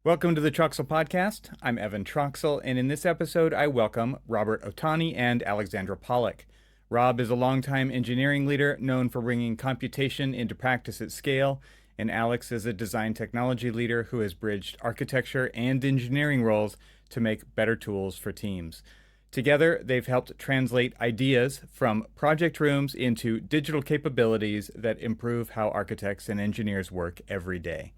Welcome to the TRXL podcast. I'm Evan TRXL, and in this episode, I welcome Robert Otani and Alexandra Pollock. Rob is a longtime engineering leader known for bringing computation into practice at scale, and Alex is a design technology leader who has bridged architecture and engineering roles to make better tools for teams. Together, they've helped translate ideas from project rooms into digital capabilities that improve how architects and engineers work every day.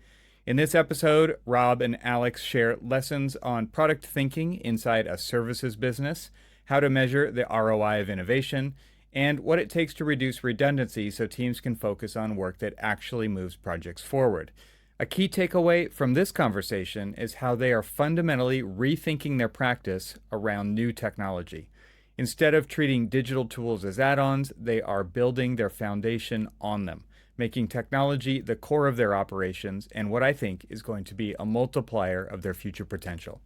In this episode, Rob and Alex share lessons on product thinking inside a services business, how to measure the ROI of innovation, and what it takes to reduce redundancy so teams can focus on work that actually moves projects forward. A key takeaway from this conversation is how they are fundamentally rethinking their practice around new technology. Instead of treating digital tools as add-ons, they are building their foundation on them, making technology the core of their operations and what I think is going to be a multiplier of their future potential.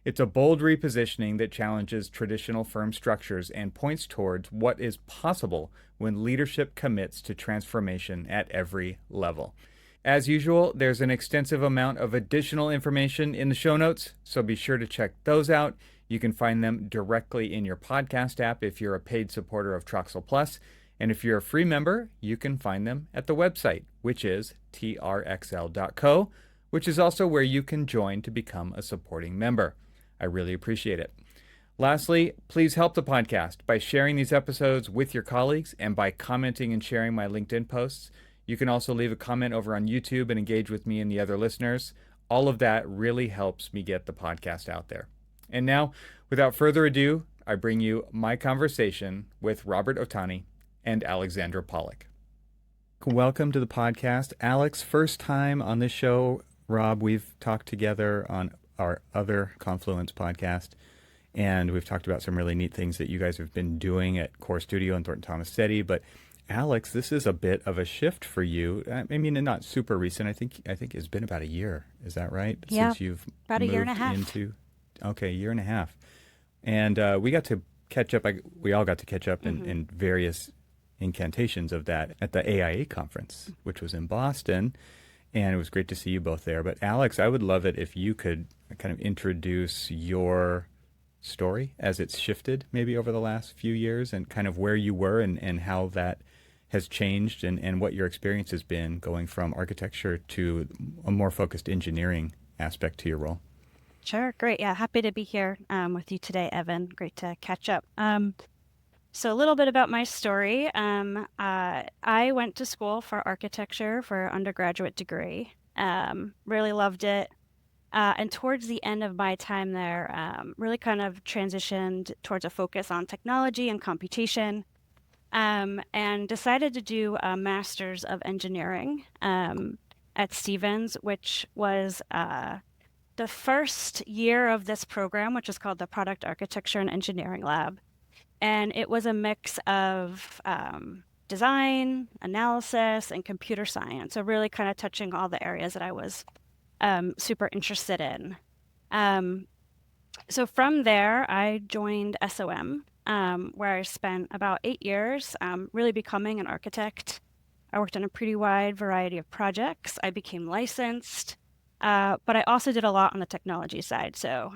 It's a bold repositioning that challenges traditional firm structures and points towards what is possible when leadership commits to transformation at every level. As usual, there's an extensive amount of additional information in the show notes, so be sure to check those out. You can find them directly in your podcast app if you're a paid supporter of TRXL Plus. And if you're a free member, you can find them at the website, which is trxl.co, which is also where you can join to become a supporting member. I really appreciate it. Lastly, please help the podcast by sharing these episodes with your colleagues and by commenting and sharing my LinkedIn posts. You can also leave a comment over on YouTube and engage with me and the other listeners. All of that really helps me get the podcast out there. And now, without further ado, I bring you my conversation with Robert Otani and Alexandra Pollock. Welcome to the podcast. Alex, first time on this show. Rob, we've talked together on our other Confluence podcast, and we've talked about some really neat things that you guys have been doing at Core Studio and Thornton Tomasetti. But Alex, this is a bit of a shift for you. I mean, not super recent. I think it's been about a year. Is that right? Yeah, Since you've about a year and a half. Okay, a year and a half. And we got to catch up. We all got to catch up in various incantations of that at the AIA conference, which was in Boston, and it was great to see you both there. But Alex, I would love it if you could kind of introduce your story as it's shifted maybe over the last few years and kind of where you were and how that has changed and what your experience has been going from architecture to a more focused engineering aspect to your role. Sure, great. Yeah, happy to be here with you today, Evan. Great to catch up. So a little bit about my story. I went to school for architecture for an undergraduate degree. Really loved it. And towards the end of my time there, really kind of transitioned towards a focus on technology and computation, and decided to do a master's of engineering at Stevens, which was the first year of this program, which is called the Product Architecture and Engineering Lab. And it was a mix of design, analysis, and computer science. So really kind of touching all the areas that I was super interested in. So from there, I joined SOM, where I spent about 8 years really becoming an architect. I worked on a pretty wide variety of projects. I became licensed, but I also did a lot on the technology side. So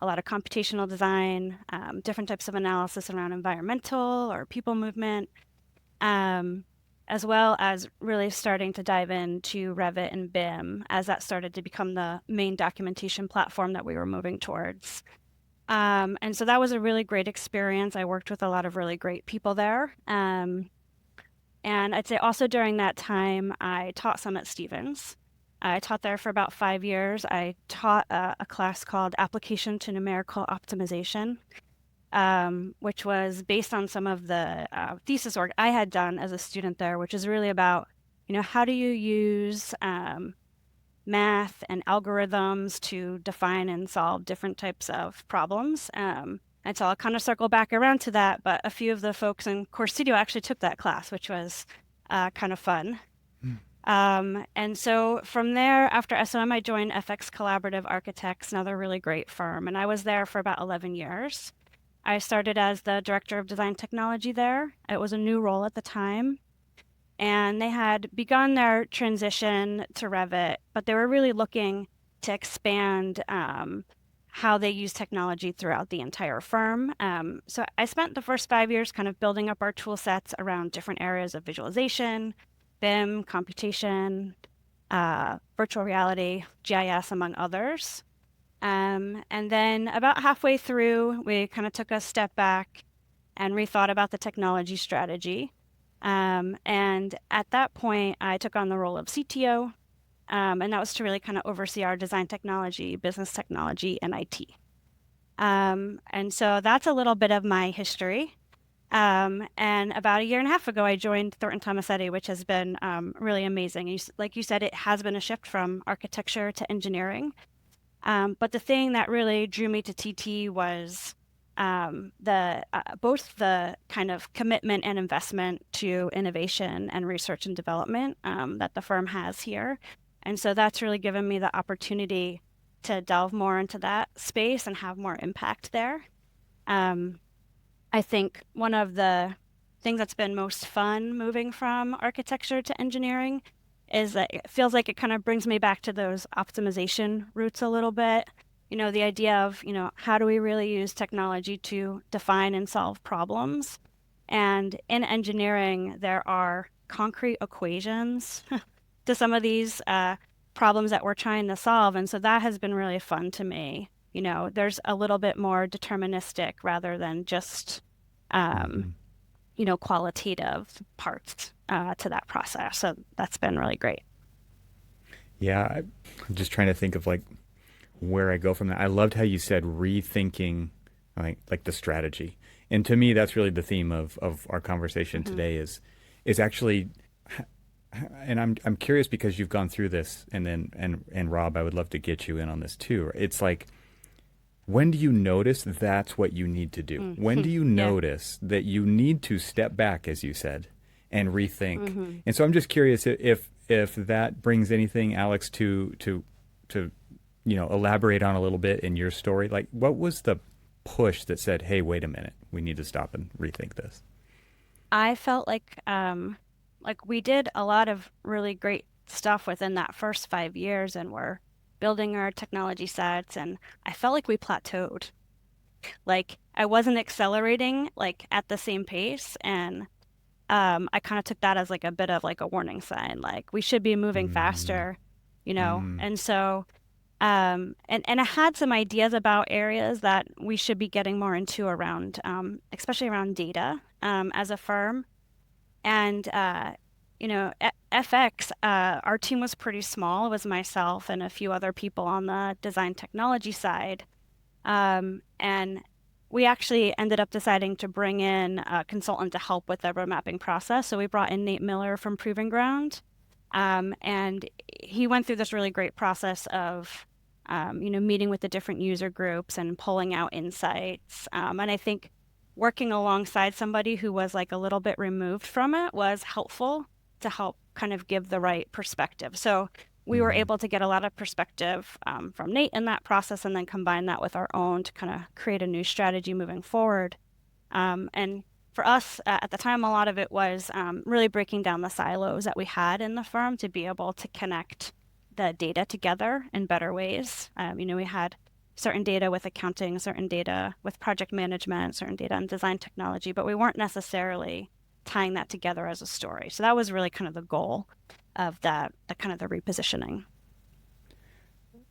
a lot of computational design, different types of analysis around environmental or people movement, as well as really starting to dive into Revit and BIM as that started to become the main documentation platform that we were moving towards. And so that was a really great experience. I worked with a lot of really great people there. And I'd say also during that time, I taught some at Stevens. I taught there for about 5 years. I taught a class called Application to Numerical Optimization, which was based on some of the thesis work I had done as a student there, which is really about, how do you use math and algorithms to define and solve different types of problems. And so I'll kind of circle back around to that, but a few of the folks in Core Studio actually took that class, which was kind of fun. And so from there, after SOM, I joined FX Collaborative Architects, another really great firm. And I was there for about 11 years. I started as the Director of Design Technology there. It was a new role at the time. And they had begun their transition to Revit, but they were really looking to expand how they use technology throughout the entire firm. So I spent the first 5 years kind of building up our tool sets around different areas of visualization, BIM, computation, virtual reality, GIS, among others. And then about halfway through, we kind of took a step back and rethought about the technology strategy. And at that point, I took on the role of CTO, and that was to really kind of oversee our design technology, business technology, and IT. And so that's a little bit of my history. And about a year and a half ago, I joined Thornton Tomasetti, which has been really amazing. Like you said, it has been a shift from architecture to engineering. But the thing that really drew me to TT was the both the kind of commitment and investment to innovation and research and development that the firm has here. And so that's really given me the opportunity to delve more into that space and have more impact there. Um, I think one of the things that's been most fun moving from architecture to engineering is that it feels like it kind of brings me back to those optimization roots a little bit. The idea of, how do we really use technology to define and solve problems? And in engineering, there are concrete equations to some of these problems that we're trying to solve. And so that has been really fun to me. There's a little bit more deterministic rather than just, um, Mm-hmm. qualitative parts to that process. So that's been really great. Yeah, I'm just trying to think of like where I go from that. I loved how you said rethinking, like the strategy, and to me, that's really the theme of our conversation Mm-hmm. today is actually, and I'm curious because you've gone through this, and then and Rob, I would love to get you in on this too. It's like, when do you notice that's what you need to do? When do you Yeah. notice that you need to step back, as you said, and rethink? Mm-hmm. And so I'm just curious if that brings anything, Alex, to elaborate on a little bit in your story. Like, what was the push that said, "Hey, wait a minute, we need to stop and rethink this"? I felt like we did a lot of really great stuff within that first 5 years, and we're building our technology sets, and I felt like we plateaued. Like I wasn't accelerating like at the same pace, and I kind of took that as like a bit of like a warning sign, like we should be moving Mm, faster. mm, And so and I had some ideas about areas that we should be getting more into around, especially around data as a firm. And FX, our team was pretty small. It was myself and a few other people on the design technology side. And we actually ended up deciding to bring in a consultant to help with the road mapping process. So we brought in Nate Miller from Proving Ground. And he went through this really great process of, meeting with the different user groups and pulling out insights. And I think working alongside somebody who was like a little bit removed from it was helpful to help kind of give the right perspective. So we were mm-hmm. able to get a lot of perspective from Nate in that process and then combine that with our own to kind of create a new strategy moving forward. And for us at the time, a lot of it was really breaking down the silos that we had in the firm to be able to connect the data together in better ways. We had certain data with accounting, certain data with project management, certain data in design technology, but we weren't necessarily tying that together as a story. So that was really kind of the goal of that, the kind of the repositioning.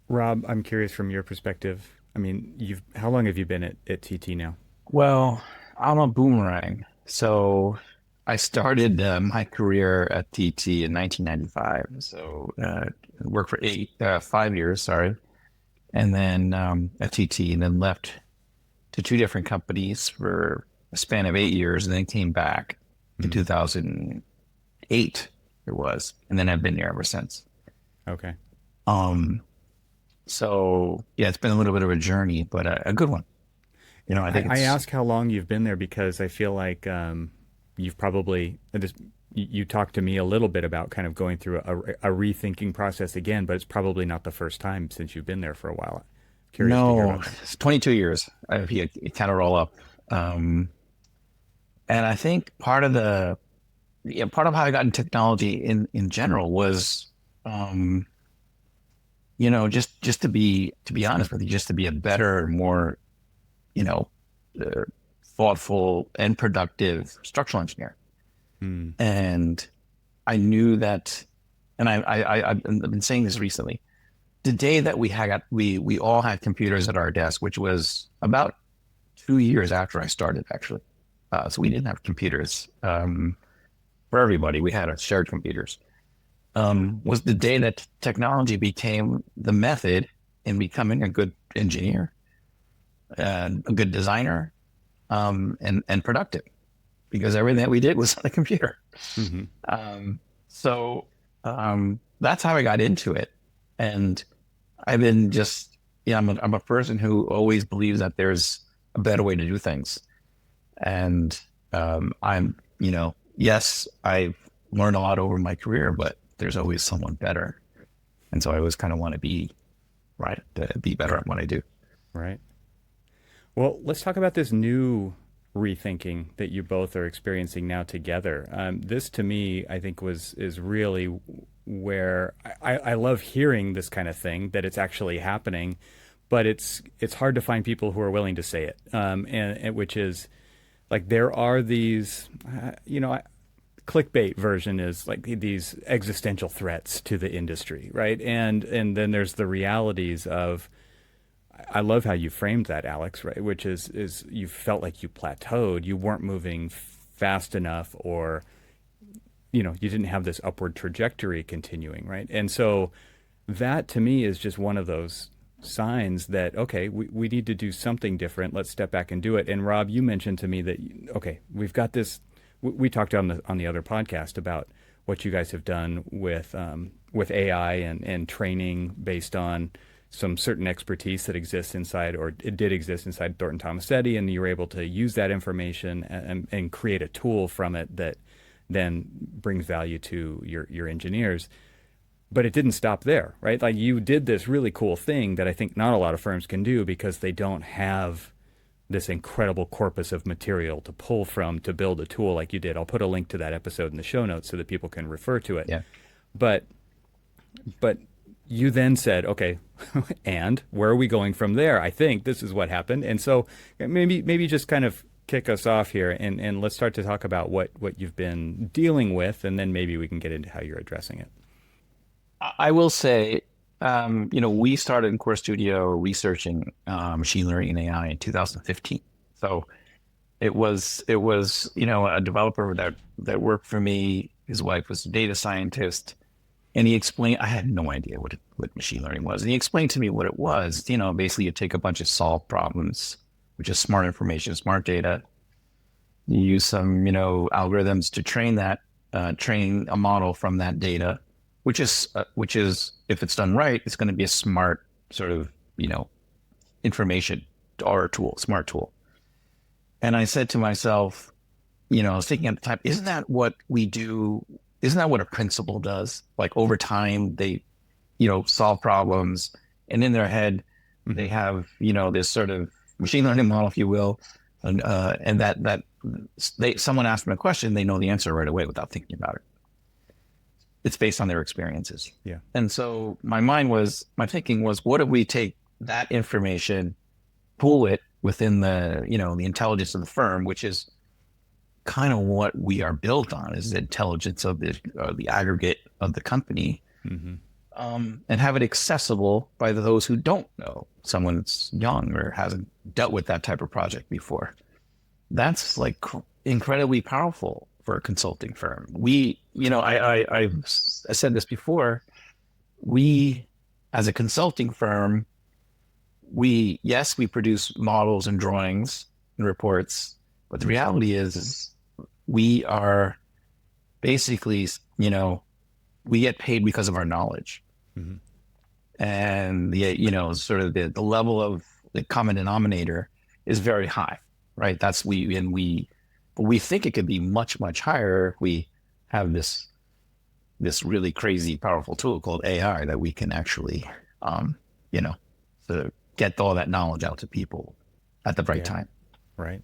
Rob, I'm curious from your perspective. I mean, you've how long have you been at TT now? Well, I'm a boomerang. So I started my career at TT in 1995. So worked for 5 years, sorry, and then at TT, and then left to two different companies for a span of 8 years, and then came back in Mm, 2008. It was, and then I've been there ever since. okay. Um, so yeah, it's been a little bit of a journey, but a good one. I think I it's ask how long you've been there because I feel like you've probably you talked to me a little bit about kind of going through a rethinking process again, but it's probably not the first time since you've been there for a while. Curious to hear No, about that. it's 22 years. If you kind of roll up. Um, and I think part of how I got in technology in general was, um, just to be honest with you, just to be a better, more, you know, uh, thoughtful and productive structural engineer. Hmm. And I knew that, and I've been saying this recently. The day that we all had computers at our desk, which was about 2 years after I started, actually. So we didn't have computers for everybody. We had shared computers. Was the day that technology became the method in becoming a good engineer, a good designer, and productive, because everything that we did was on a computer. Hmm. So that's how I got into it. And I've been just, yeah, I'm a person who always believes that there's a better way to do things. And yes, I've learned a lot over my career, but there's always someone better. And so I always kind of want to be right, to be better at what I do. Right. Well, let's talk about this new rethinking that you both are experiencing now together. This, to me, I think is really where I love hearing this kind of thing, that it's actually happening, but it's hard to find people who are willing to say it. And which is like there are these, clickbait version is like these existential threats to the industry, right? And then there's the realities of, I love how you framed that, Alex, right? Which is you felt like you plateaued, you weren't moving fast enough, or you didn't have this upward trajectory continuing, right? And so that to me is just one of those signs that, okay, we need to do something different. Let's step back and do it. And Rob, you mentioned to me that, okay, we've got this. We talked on the other podcast about what you guys have done with AI and training based on some certain expertise that exists inside, or it did exist inside Thornton Tomasetti, and you were able to use that information and create a tool from it that then brings value to your engineers. But it didn't stop there, right? Like you did this really cool thing that I think not a lot of firms can do because they don't have this incredible corpus of material to pull from to build a tool like you did. I'll put a link to that episode in the show notes so that people can refer to it. Yeah. But but you then said, okay, and where are we going from there? I think this is what happened. And so maybe just kind of kick us off here, and let's start to talk about what you've been dealing with, and then maybe we can get into how you're addressing it. I will say, we started in Core Studio researching machine learning and AI in 2015. So it was a developer that worked for me. His wife was a data scientist, and he explained. I had no idea what machine learning was, and he explained to me what it was. Basically, you take a bunch of solved problems, which is smart information, smart data. You use some algorithms to train a model from that data, which is if it's done right, it's going to be a smart sort of information or tool, smart tool. And I said to myself, I was thinking at the time, isn't that what we do? Isn't that what a principal does? Like over time, they, solve problems, and in their head, they have, this sort of machine learning model, if you will, and that someone asked them a question, they know the answer right away without thinking about it. It's based on their experiences. Yeah. And so my thinking was, what if we take that information, pool it within the intelligence of the firm, which is kind of what we are built on, is the intelligence of the aggregate of the company, Mm-hmm. and have it accessible by those who don't know, someone that's young or hasn't dealt with that type of project before. That's like incredibly powerful for a consulting firm. I said this before. We, as a consulting firm, we produce models and drawings and reports, but the reality is we are basically, we get paid because of our knowledge. Mm-hmm. And sort of the level of the common denominator is very high, right? But we think it could be much, much higher if we have this really crazy, powerful tool called AI that we can actually, sort of get all that knowledge out to people at the right time. Right.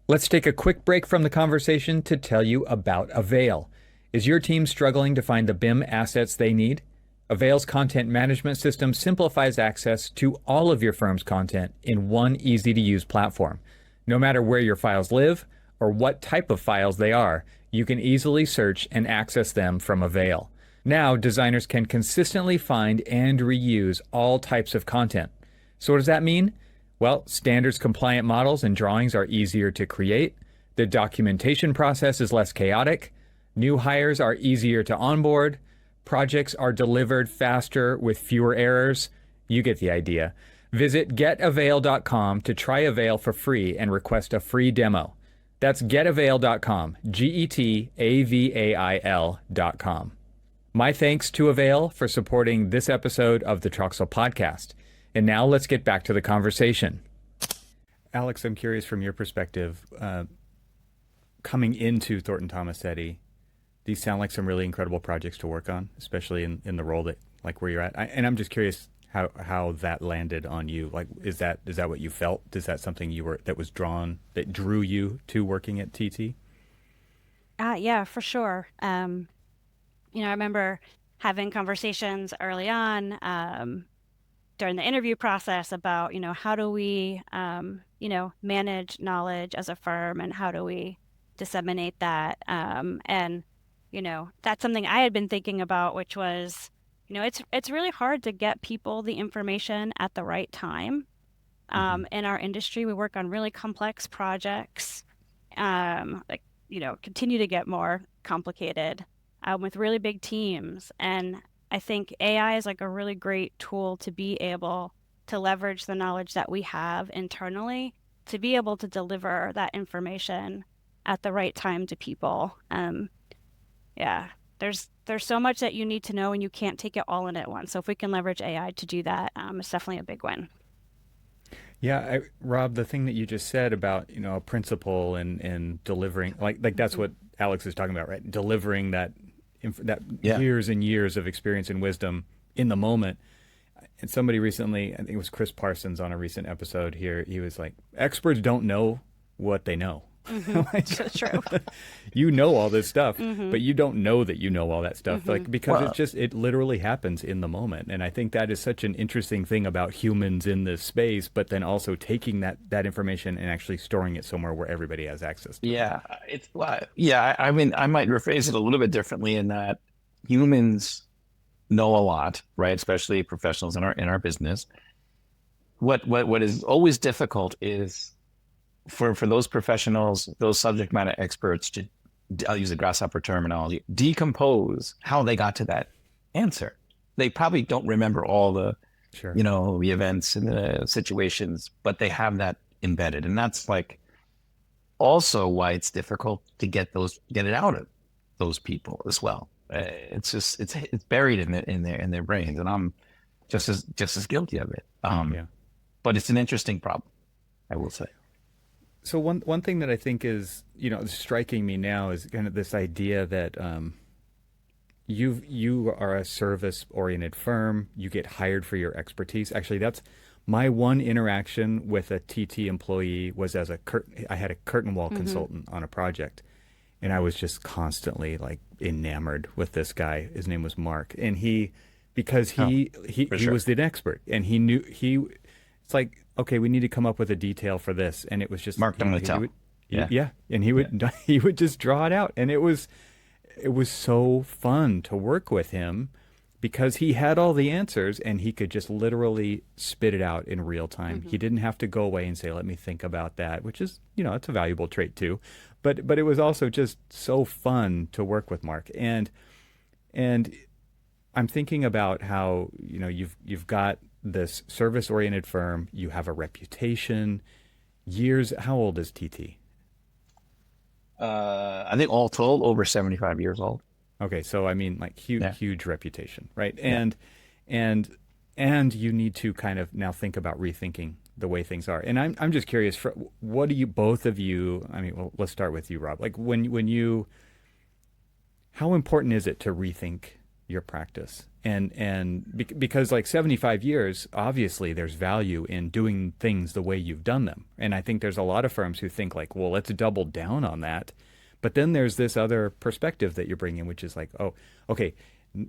Let's take a quick break from the conversation to tell you about Avail. Is your team struggling to find the BIM assets they need? Avail's content management system simplifies access to all of your firm's content in one easy-to-use platform. No matter where your files live or what type of files they are, you can easily search and access them from Avail. Now, designers can consistently find and reuse all types of content. So what does that mean? Well, standards-compliant models and drawings are easier to create. The documentation process is less chaotic. New hires are easier to onboard. Projects are delivered faster with fewer errors. You get the idea. Visit getavail.com to try Avail for free and request a free demo. That's getavail.com, GETAVAIL.com. My thanks to Avail for supporting this episode of the TRXL podcast. And now let's get back to the conversation. Alex, I'm curious from your perspective, coming into Thornton Tomasetti, these sound like some really incredible projects to work on, especially in the role that, like, where you're at. And I'm just curious how that landed on you. Like, is that what you felt? Is that something that drew you to working at TT? Yeah, for sure. I remember having conversations early on during the interview process about, how do we, manage knowledge as a firm and how do we disseminate that? And that's something I had been thinking about, which was, it's really hard to get people the information at the right time. In our industry, we work on really complex projects, continue to get more complicated with really big teams. And I think AI is like a really great tool to be able to leverage the knowledge that we have internally to be able to deliver that information at the right time to people. There's so much that you need to know and you can't take it all in at once. So if we can leverage AI to do that, it's definitely a big win. Yeah, Rob, the thing that you just said about, a principle and delivering, like that's what Alex is talking about, right? Delivering that years and years of experience and wisdom in the moment. And somebody recently, I think it was Chris Parsons on a recent episode here, he was like, experts don't know what they know. That's true. You know all this stuff, but you don't know that you know all that stuff, because it literally happens in the moment. And I think that is such an interesting thing about humans in this space, but then also taking that information and actually storing it somewhere where everybody has access to it. I mean, I might rephrase it a little bit differently in that humans know a lot, right? Especially professionals in our business. What is always difficult is for those professionals, those subject matter experts, I'll use the grasshopper terminology, decompose how they got to that answer. They probably don't remember all the, the events and the situations, but they have that embedded. And that's like also why it's difficult to get it out of those people as well. It's buried in their brains, and I'm just as guilty of it. But it's an interesting problem, I will say. So one thing that I think is, striking me now is kind of this idea that you are a service-oriented firm. You get hired for your expertise. Actually, that's my one interaction with a TT employee was I had a curtain wall consultant on a project, and I was just constantly like enamored with this guy. His name was Mark, and he was the expert, and he knew it's like, okay, we need to come up with a detail for this, and it was just Mark Donatel. And he would just draw it out, and it was so fun to work with him because he had all the answers and he could just literally spit it out in real time. He didn't have to go away and say, "Let me think about that," which is, it's a valuable trait too. But it was also just so fun to work with Mark, and I'm thinking about how you've got this service-oriented firm, you have a reputation. How old is TT? I think all told, over 75 years old. Okay, so I mean, like huge reputation, right? And you need to kind of now think about rethinking the way things are. And I'm just curious, what do you, both of you? I mean, well, let's start with you, Rob. Like how important is it to rethink your practice? Because like 75 years, obviously there's value in doing things the way you've done them. And I think there's a lot of firms who think like, well, let's double down on that. But then there's this other perspective that you're bringing, which is like, oh, okay,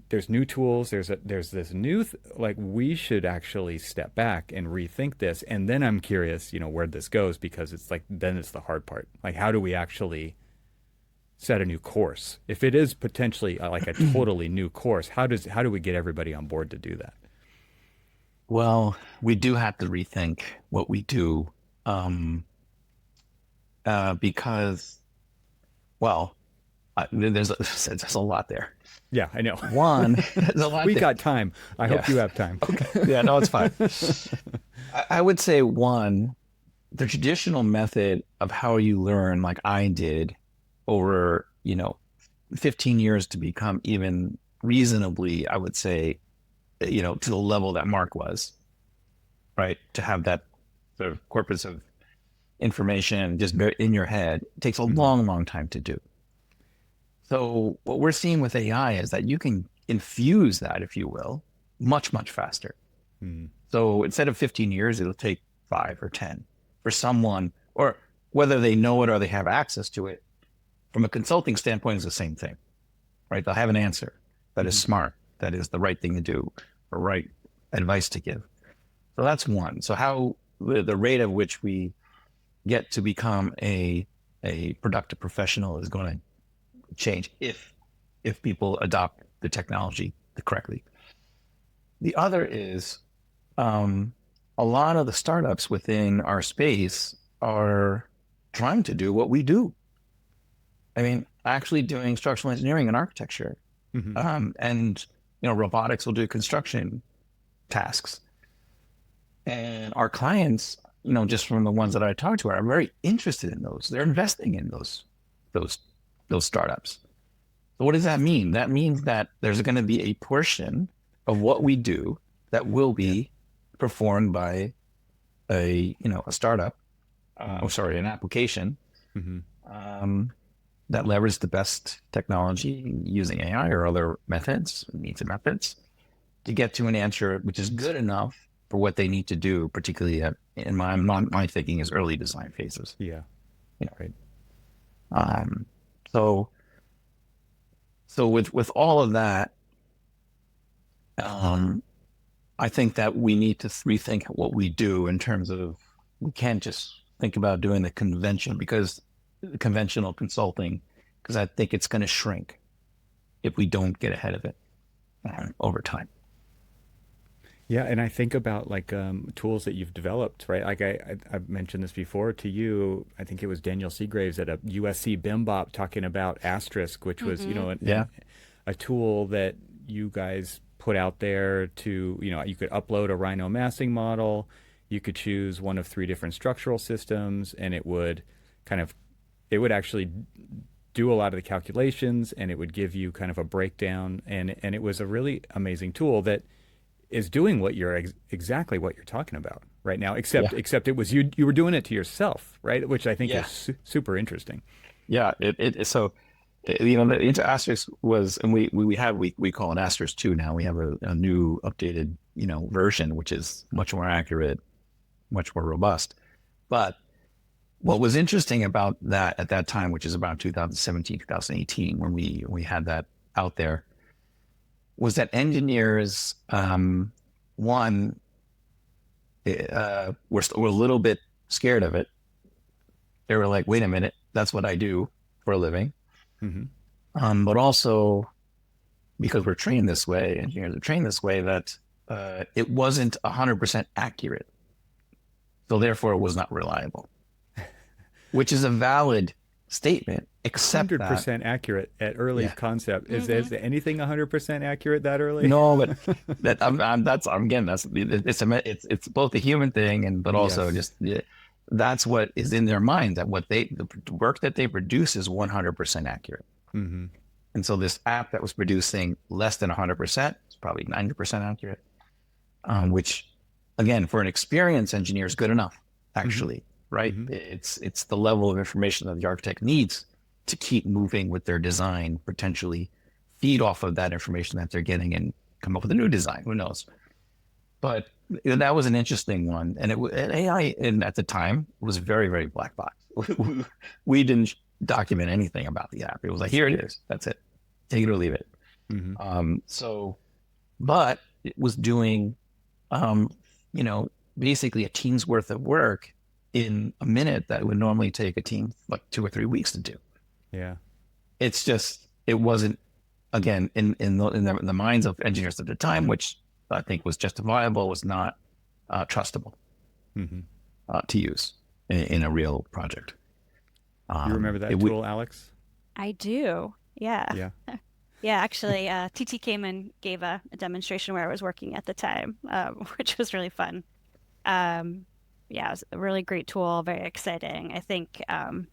there's new tools. There's this new like we should actually step back and rethink this. And then I'm curious, where this goes, because it's like then it's the hard part. Like, how do we actually set a new course? If it is potentially like a totally new course, how do we get everybody on board to do that? Well, we do have to rethink what we do, because, well, there's a lot there. Yeah, I know. One, there's a lot We there. got time. I hope you have time. Yeah, no, it's fine. I would say one, the traditional method of how you learn, like I did over, 15 years to become even reasonably, I would say, to the level that Mark was, right? To have that sort of corpus of information just in your head, it takes a long, long time to do. So what we're seeing with AI is that you can infuse that, if you will, much, much faster. So instead of 15 years, it'll take 5 or 10 for someone, or whether they know it or they have access to it. From a consulting standpoint, it's the same thing, right? They'll have an answer that is smart, that is the right thing to do, or right advice to give. So that's one. So how the rate at which we get to become a productive professional is going to change if people adopt the technology correctly. The other is a lot of the startups within our space are trying to do what we do. I mean, actually doing structural engineering and architecture, and robotics will do construction tasks. And our clients, just from the ones that I talk to, are very interested in those. They're investing in those startups. So what does that mean? That means that there's going to be a portion of what we do that will be performed by a startup, an application, that leverages the best technology using AI or other means and methods to get to an answer which is good enough for what they need to do, particularly in my thinking is early design phases. Yeah. Right. So with all of that, I think that we need to rethink what we do in terms of, we can't just think about doing the conventional consulting, because I think it's going to shrink if we don't get ahead of it over time. Yeah, and I think about like tools that you've developed, right? Like I've mentioned this before to you. I think it was Daniel Seagraves at a USC BIMBOP talking about Asterisk, which was a tool that you guys put out there to you could upload a Rhino massing model, you could choose one of 3 different structural systems, and it would actually do a lot of the calculations, and it would give you kind of a breakdown, and it was a really amazing tool that is doing what you're exactly what you're talking about right now, except it was you were doing it to yourself, right? Which I think is super interesting. Yeah, so the Into Asterisk was, and we call it Asterisk 2 now. We have a new updated version, which is much more accurate, much more robust. But what was interesting about that at that time, which is about 2017, 2018, when we had that out there, was that engineers, were a little bit scared of it. They were like, wait a minute, that's what I do for a living. But also because we're trained this way, engineers are trained this way, that it wasn't 100% accurate. So therefore it was not reliable, which is a valid statement, except 100% accurate at early concept. Is anything 100% accurate that early? No, but it's both a human thing but also that's what is in their mind, that the work that they produce is 100% accurate. And so this app that was producing less than 100% is probably 90% accurate, which again, for an experienced engineer is good enough, actually. Right? It's the level of information that the architect needs to keep moving with their design, potentially feed off of that information that they're getting and come up with a new design. Who knows? But that was an interesting one. And AI at the time was very, very black box. We didn't document anything about the app. It was like, here it is. That's it. Take it or leave it. Mm-hmm. But it was doing, um, basically a team's worth of work in a minute that would normally take a team like 2 or 3 weeks to do. Yeah. It's just, it wasn't, again, in the minds of engineers at the time, which I think was justifiable, was not trustable Mm-hmm. to use in a real project. You remember It that would, tool, Alex? I do. Yeah. Yeah. Yeah, actually, TT came and gave a demonstration where I was working at the time, which was really fun. Um, yeah, it was a really great tool, very exciting. I think, Rob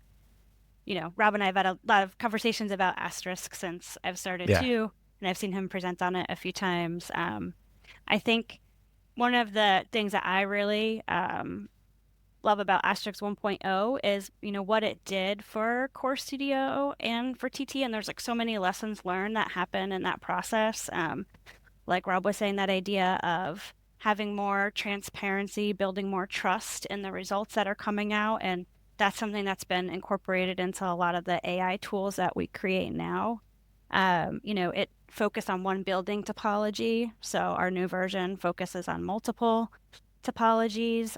and I have had a lot of conversations about Asterisk since I've started yeah, too, and I've seen him present on it a few times. I think one of the things that I really love about Asterisk 1.0 is, what it did for Core Studio and for TT. And there's like so many lessons learned that happen in that process. Like Rob was saying, that idea of having more transparency, building more trust in the results that are coming out. And that's something that's been incorporated into a lot of the AI tools that we create now. It focused on one building topology. So our new version focuses on multiple topologies.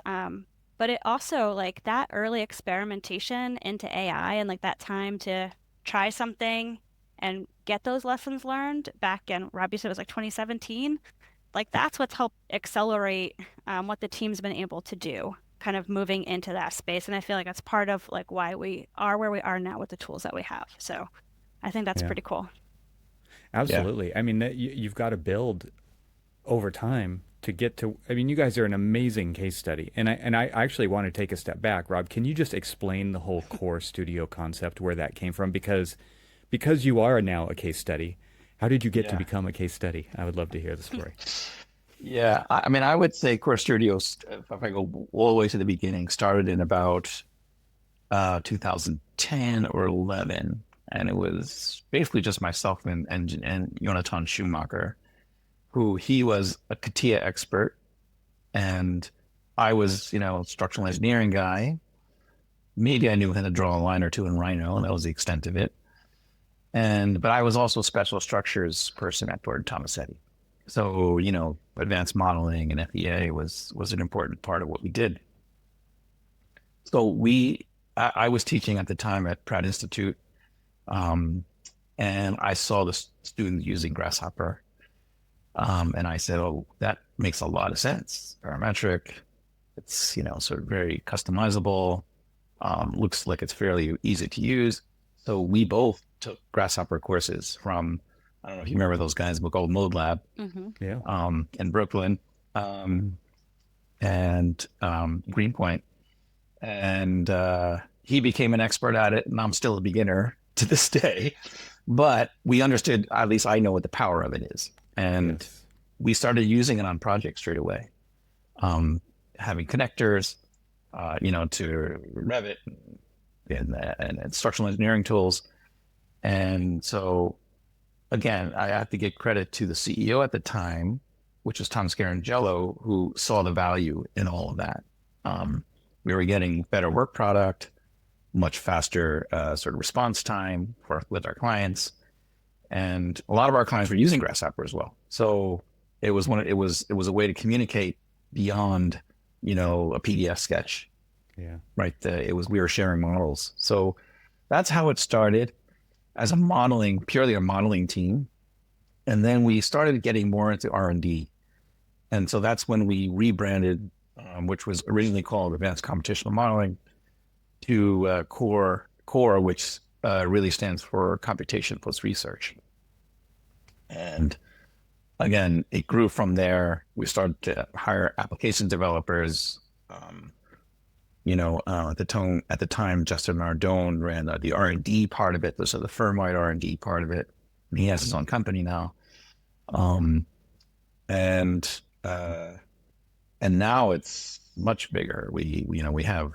But it also, like, that early experimentation into AI and like that time to try something and get those lessons learned back in, Rob, you said it was like 2017. Like that's what's helped accelerate what the team's been able to do, kind of moving into that space. And I feel like that's part of like why we are where we are now with the tools that we have. So I think that's Yeah. pretty cool. yeah, Absolutely. I mean, you've got to build over time to get to. I mean, you guys are an amazing case study, and I actually want to take a step back. Rob, can you just explain the whole Core Studio concept, where that came from? Because you are now a case study. How did you get to yeah. become a case study? I would love to hear the story. Yeah, I mean, I would say Core Studios, if I go all the way to the beginning, started in about 2010 or 11, and it was basically just myself and Jonathan Schumacher, who he was a CATIA expert, and I was, structural engineering guy. Maybe I knew how to draw a line or two in Rhino, and that was the extent of it. But I was also a special structures person at Thornton Tomasetti. So, advanced modeling and FEA was an important part of what we did. So I was teaching at the time at Pratt Institute, um, and I saw the students using Grasshopper, and I said, "Oh, that makes a lot of sense. Parametric, it's sort of very customizable. Looks like it's fairly easy to use." So we both took Grasshopper courses from, I don't know if you remember those guys, called Mode Lab, Hmm. Yeah. in Brooklyn, and Greenpoint. And he became an expert at it, and I'm still a beginner to this day. But we understood, at least I know what the power of it is. And Yes. we started using it on projects straight away, having connectors, to Revit and structural engineering tools. And so, again, I have to give credit to the CEO at the time, which was Tom Scarangello, who saw the value in all of that. We were getting better work product, much faster sort of response time with our clients, and a lot of our clients were using Grasshopper as well. So it was a way to communicate beyond a PDF sketch, Yeah. right? We were sharing models. So that's how it started as purely a modeling team. And then we started getting more into R&D. And so that's when we rebranded, which was originally called Advanced Computational Modeling, to Core, which really stands for Computation plus Research. And again, it grew from there. We started to hire application developers. At the time, Justin Nardone ran the R&D part of it, so the firm-wide R&D part of it. And he has his own company now. Um, and and now it's much bigger. We have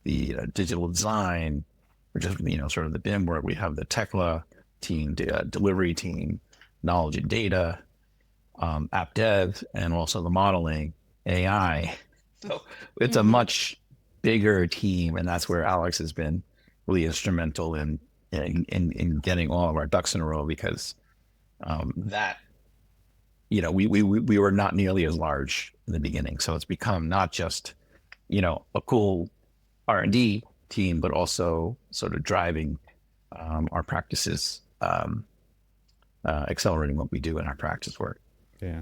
the digital design, which is sort of the BIM work. We have the Tekla team, the delivery team, knowledge and data, app dev, and also the modeling, AI. So it's a Hmm. much bigger team, and that's where Alex has been really instrumental in getting all of our ducks in a row, because that we were not nearly as large in the beginning. So it's become not just, a cool R&D team, but also sort of driving our practices, accelerating what we do in our practice work. Yeah.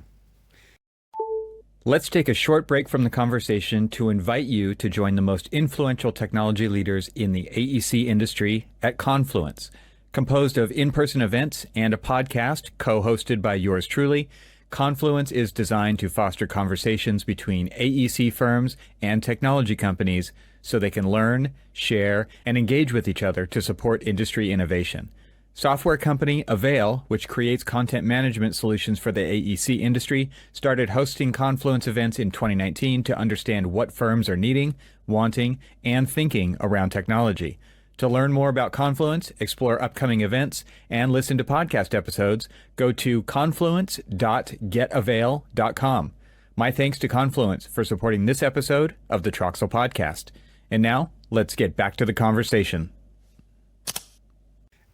Let's take a short break from the conversation to invite you to join the most influential technology leaders in the AEC industry at Confluence. Composed of in-person events and a podcast co-hosted by yours truly, Confluence is designed to foster conversations between AEC firms and technology companies so they can learn, share, and engage with each other to support industry innovation. Software company Avail, which creates content management solutions for the AEC industry, started hosting Confluence events in 2019 to understand what firms are needing, wanting, and thinking around technology. To learn more about Confluence, explore upcoming events, and listen to podcast episodes, go to confluence.getavail.com. My thanks to Confluence for supporting this episode of the TRXL podcast. And now, let's get back to the conversation.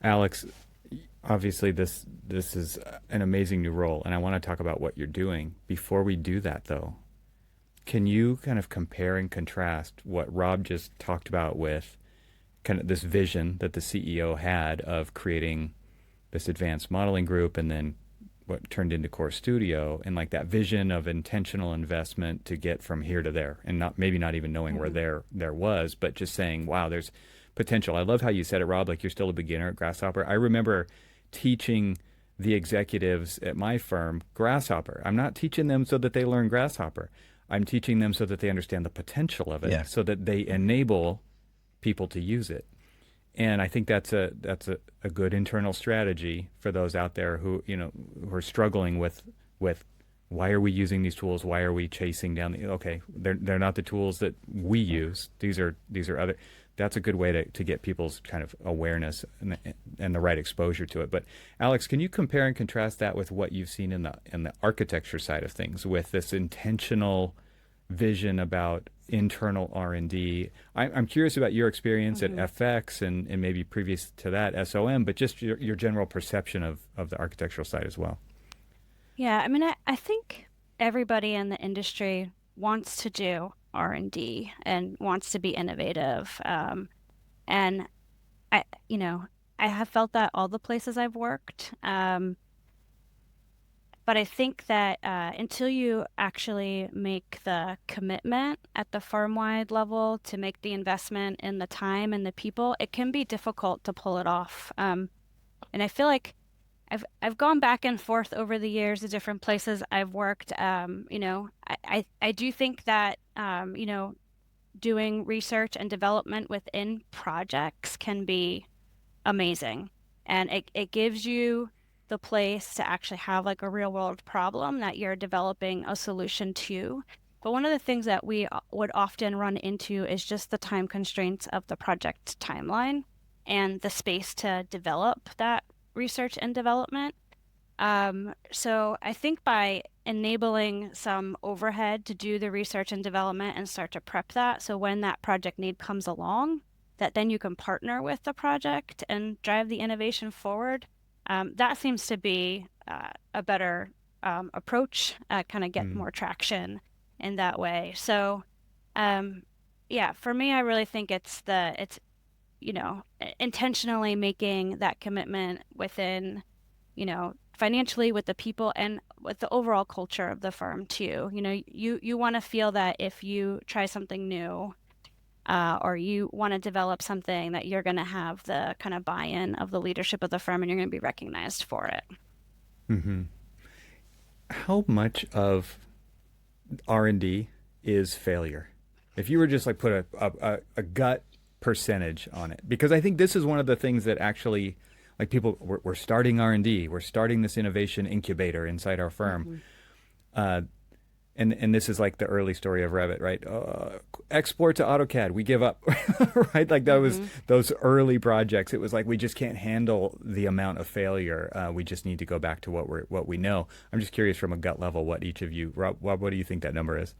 Alex, obviously this is an amazing new role, and I want to talk about what you're doing. Before we do that, though, can you kind of compare and contrast what Rob just talked about with kind of this vision that the CEO had of creating this advanced modeling group and then what turned into Core Studio, and like that vision of intentional investment to get from here to there, and not even knowing where there was, but just saying, wow, there's potential. I love how you said it, Rob, like you're still a beginner at Grasshopper. I remember teaching the executives at my firm Grasshopper. I'm not teaching them so that they learn Grasshopper. I'm teaching them so that they understand the potential of it, so that they enable people to use it. And I think that's a good internal strategy for those out there who are struggling with why are we using these tools? Why are we chasing down they're not the tools that we use. These are other. That's a good way to get people's kind of awareness and the right exposure to it. But Alex, can you compare and contrast that with what you've seen in the architecture side of things, with this intentional vision about internal R&D? I'm curious about your experience at FX and maybe previous to that SOM, but just your general perception of the architectural side as well. Yeah, I mean, I think everybody in the industry wants to do R&D and wants to be innovative. And I have felt that all the places I've worked. But I think that until you actually make the commitment at the firm-wide level to make the investment in the time and the people, it can be difficult to pull it off. And I feel like I've gone back and forth over the years to different places I've worked. I do think that doing research and development within projects can be amazing, and it gives you the place to actually have like a real world problem that you're developing a solution to. But one of the things that we would often run into is just the time constraints of the project timeline and the space to develop that research and development. So I think by enabling some overhead to do the research and development and start to prep that, so when that project need comes along, that then you can partner with the project and drive the innovation forward. That seems to be a better approach, kind of get more traction in that way. So, yeah, for me, I really think it's intentionally making that commitment within, financially with the people and with the overall culture of the firm too. You want to feel that if you try something new, or you want to develop something, that you're going to have the kind of buy-in of the leadership of the firm and you're going to be recognized for it. Mm-hmm. How much of R&D is failure? If you were just like put a gut percentage on it, because I think this is one of the things that actually, like, people, we're starting R&D, we're starting this innovation incubator inside our firm. And this is like the early story of Revit, right? Export to AutoCAD, we give up, right? Like that was those early projects. It was like, we just can't handle the amount of failure. We just need to go back to what we know. I'm just curious from a gut level, what each of you, Rob, what do you think that number is?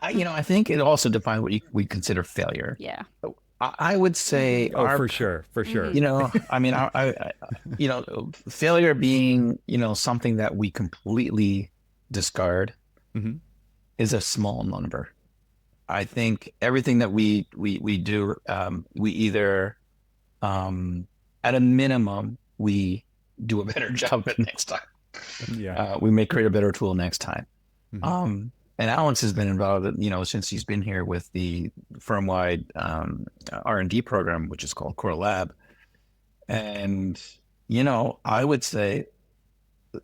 I think it also defines what we consider failure. Yeah. I would say Oh, for sure, for sure. I mean, failure being, something that we completely discard Hmm. is a small number. I think everything that we do, we either, um, at a minimum, we do a better job at next time. Yeah. We may create a better tool next time. Hmm. Um, and Alex has been involved, since he's been here with the firm-wide R&D program, which is called Core Lab. And, I would say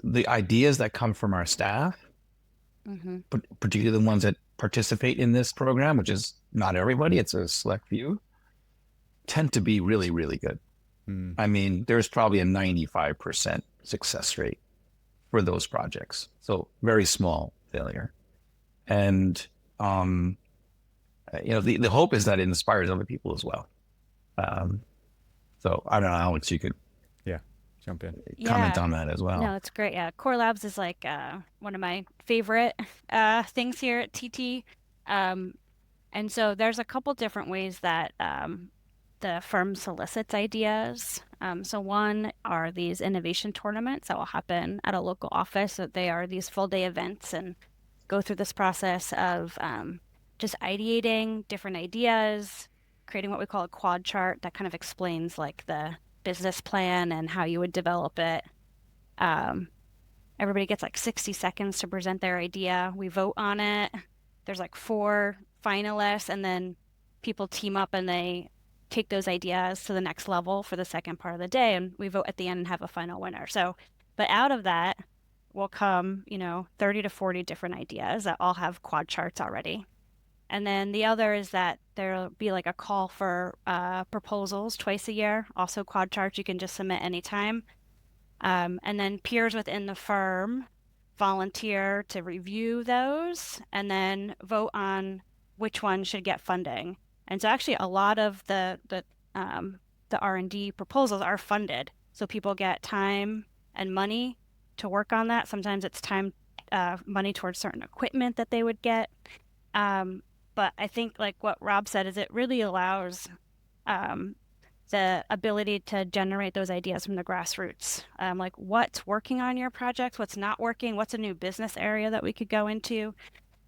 the ideas that come from our staff, Mm-hmm. particularly the ones that participate in this program, which is not everybody, it's a select few, tend to be really, really good. Mm. I mean, there's probably a 95% success rate for those projects. So very small failure. And, the hope is that it inspires other people as well. Um, so I don't know, Alex, you could Yeah. Jump in. comment Yeah. on that as No, well. that's great. Yeah, Core Labs is like one of my favorite things here at TT. Um, and so there's a couple different ways that the firm solicits ideas. So one are these innovation tournaments that will happen at a local office. So they are these full day events and go through this process of just ideating different ideas, creating what we call a quad chart that kind of explains like the business plan and how you would develop it. Um, Everybody gets like 60 seconds to present their idea. We vote on it. There's like four finalists, and then people team up and they take those ideas to the next level for the second part of the day. And we vote at the end and have a final winner. So, but out of that will come, 30 to 40 different ideas that all have quad charts already. And then the other is that there'll be like a call for proposals twice a year, also quad charts you can just submit anytime. And then peers within the firm volunteer to review those and then vote on which one should get funding. And so actually a lot of the R&D proposals are funded. So people get time and money to work on that. Sometimes it's time, money towards certain equipment that they would get. Um, but I think like what Rob said is it really allows um, the ability to generate those ideas from the grassroots. Like what's working on your project, what's not working, what's a new business area that we could go into.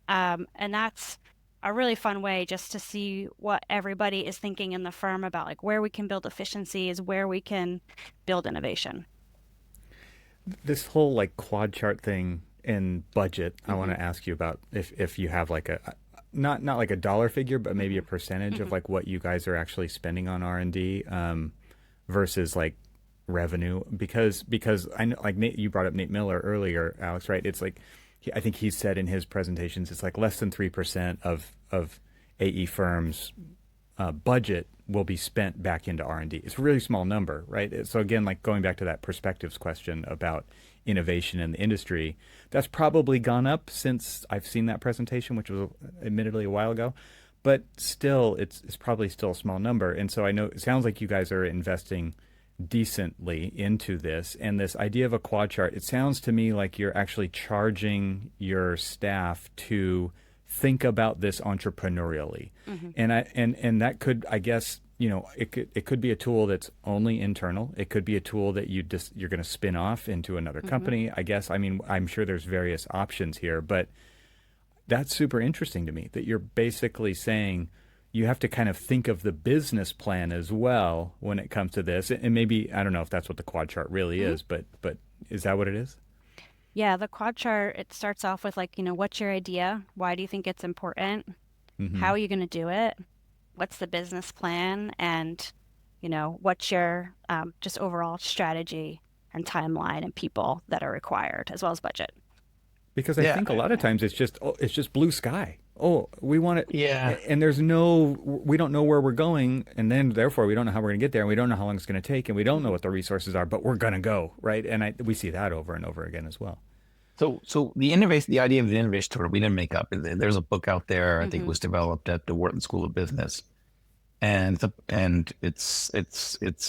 And that's a really fun way just to see what everybody is thinking in the firm about like where we can build efficiencies, where we can build innovation. This whole like quad chart thing and budget, I want Mm-hmm. to ask you about if you have like a not like a dollar figure, but maybe a Mm-hmm. percentage of Mm-hmm. like what you guys are actually spending on R&D versus like revenue because I know like Nate, you brought up Nate Miller earlier, Alex, right? It's like I think he said in his presentations it's like less than 3% of AE firms budget will be spent back into R&D. It's a really small number, right? So again, like going back to that perspectives question about innovation in the industry, that's probably gone up since I've seen that presentation, which was admittedly a while ago. But still, it's probably still a small number. And so I know it sounds like you guys are investing decently into this. And this idea of a quad chart, it sounds to me like you're actually charging your staff to think about this entrepreneurially. Mm-hmm. And that could, I guess, it could be a tool that's only internal. It could be a tool that you're going to spin off into another Mm-hmm. company. I guess, I mean, I'm sure there's various options here, but that's super interesting to me that you're basically saying you have to kind of think of the business plan as well when it comes to this. And maybe I don't know if that's what the quad chart really Mm-hmm. is, but is that what it is? Yeah, the quad chart, it starts off with like, what's your idea? Why do you think it's important? Mm-hmm. How are you going to do it? What's the business plan? And, what's your just overall strategy and timeline and people that are required, as well as budget. Because I Yeah, think a lot of times it's just blue sky. Oh, we want it, yeah. and we don't know where we're going, and then therefore we don't know how we're going to get there, and we don't know how long it's going to take, and we don't know Hmm. what the resources are, but we're going to go, right? And we see that over and over again as well. So the idea of the innovation tour, we didn't make up. There's a book out there. I think it Hmm. was developed at the Wharton School of Business, and it's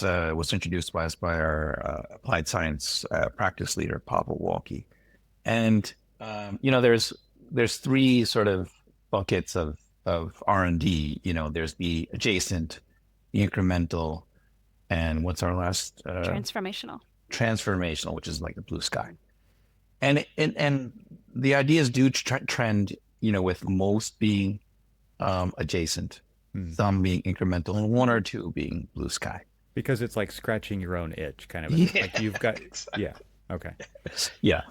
was introduced by us by our applied science practice leader, Pavel Walke. And there's three sort of buckets of R&D. There's the adjacent, incremental, and what's our last Transformational. transformational, which is like the blue sky. And the ideas do trend, with most being adjacent, some being incremental, and one or two being blue sky. Because it's like scratching your own itch, kind of a thing. Yeah, Like you've got, exactly. yeah, okay. Yeah.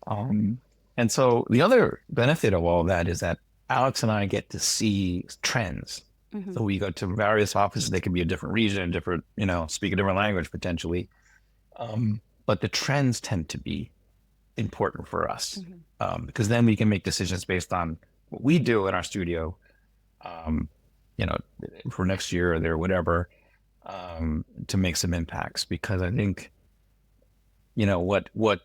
Um, and so the other benefit of all of that is that Alex and I get to see trends. Hmm. So we go to various offices. They can be a different region, different, speak a different language potentially. But the trends tend to be important for us, Hmm. because then we can make decisions based on what we do in our studio, um, you know, for next year or there, whatever, to make some impacts. Because I think, what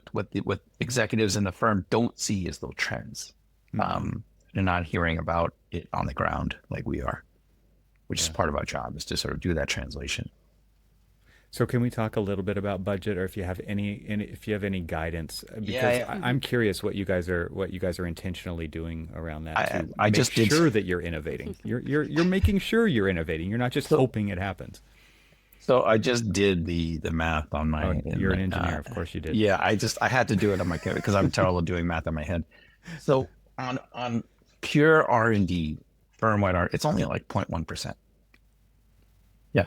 executives in the firm don't see is those trends. Hmm. They're not hearing about it on the ground like we are, which is Yeah. part of our job, is to sort of do that translation. So can we talk a little bit about budget, or if you have any guidance? Yeah, Because yeah. Hmm. I'm curious what you guys are intentionally doing around that I to I make just did. sure that you're innovating. You're making sure you're innovating. You're not just So hoping it happens. so I just did the math on Oh, my in you're an my engineer, of course you did. yeah, I had to do it on my computer because I'm terrible at doing math in my head. So on pure R&D, firm-wide R, it's only like 0.1%. Yeah.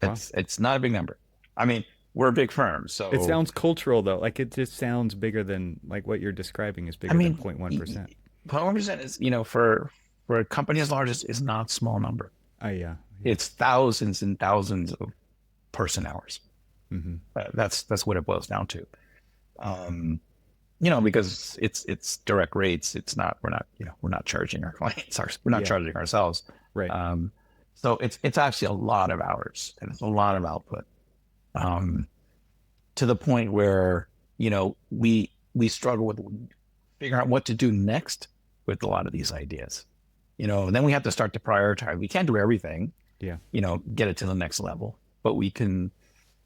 Wow. It's not a big number. I mean, we're a big firm, It so sounds cultural though. Like it just sounds bigger than like what you're describing is I bigger than mean, 0.1%. 0.1% is, for a company as large as is not a small number. Oh yeah, yeah. It's thousands and thousands of person hours. Hmm. That's what it boils down to. Um, because it's direct rates. We're not charging our clients. We're not Yeah, charging ourselves. right. Um, so it's actually a lot of hours and it's a lot of output. Um, to the point where, we struggle with figuring out what to do next with a lot of these ideas. And then we have to start to prioritize. We can't do everything, Yeah. get it to the next level, but we can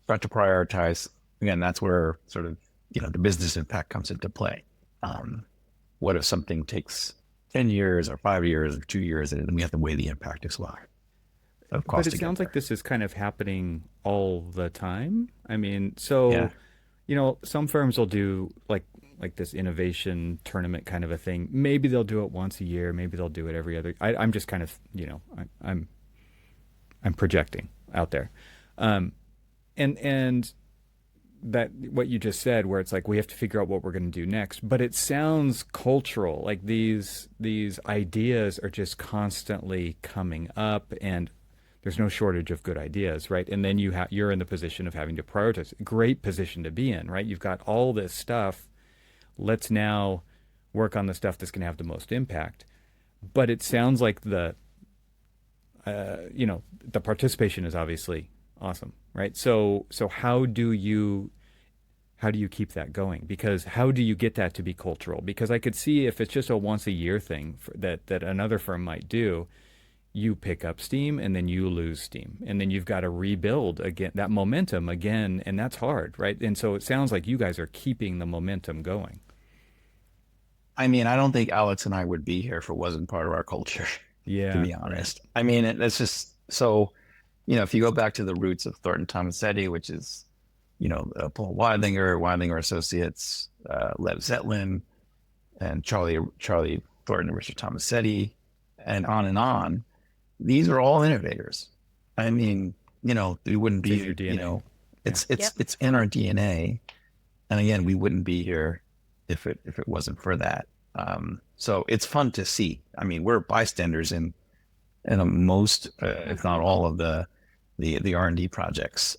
start to prioritize. Again, that's where sort of, the business impact comes into play. What if something takes 10 years or 5 years or 2 years, and then we have to weigh the impact as well of But cost it to get sounds like there. this is kind of happening all the time. I mean, Yeah. so, some firms will do like this innovation tournament kind of a thing. Maybe they'll do it once a year. Maybe they'll do it every other. I'm just kind of, I'm projecting out there, and that what you just said, where it's like we have to figure out what we're going to do next. But it sounds cultural. Like these ideas are just constantly coming up, and there's no shortage of good ideas, right? And then you're in the position of having to prioritize. Great position to be in, right? You've got all this stuff. Let's now work on the stuff that's going to have the most impact. But it sounds like the participation is obviously awesome, right? So how do you keep that going? Because how do you get that to be cultural? Because I could see if it's just a once a year thing that another firm might do, you pick up steam and then you lose steam. And then you've got to rebuild again that momentum again. And that's hard, right? And so it sounds like you guys are keeping the momentum going. I mean, I don't think Alex and I would be here if it wasn't part of our culture, to Yeah, be right. honest. I mean, it's just so, if you go back to the roots of Thornton Tomasetti, which is, Paul Weidlinger Associates, Lev Zetlin, and Charlie Thornton and Richard Tomasetti, and on and on. These are all innovators. I mean, we wouldn't It's in be, your DNA. Yeah. it's Yep. it's in our DNA. And again, we wouldn't be here if it wasn't for that. So it's fun to see. I mean, we're bystanders in most, if not Hmm. all, of the R&D projects.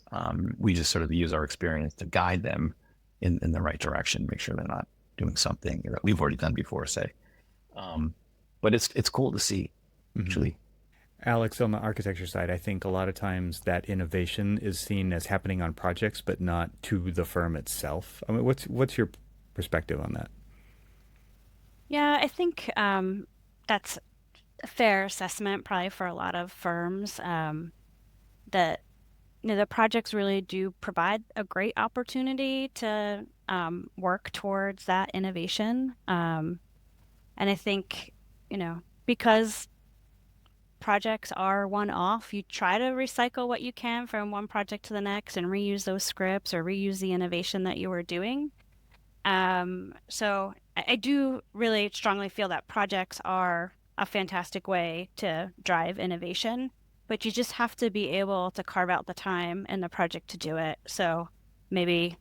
We just sort of use our experience to guide them in the right direction, make sure they're not doing something that we've already done before, say. Um, but it's cool to see, Hmm. actually. Alex, on the architecture side, I think a lot of times that innovation is seen as happening on projects, but not to the firm itself. I mean, what's your perspective on that? Yeah, I think that's a fair assessment, probably for a lot of firms. That the projects really do provide a great opportunity to work towards that innovation. And I think, because projects are one-off. You try to recycle what you can from one project to the next and reuse those scripts or reuse the innovation that you were doing. So I do really strongly feel that projects are a fantastic way to drive innovation, but you just have to be able to carve out the time in the project to do it. So maybe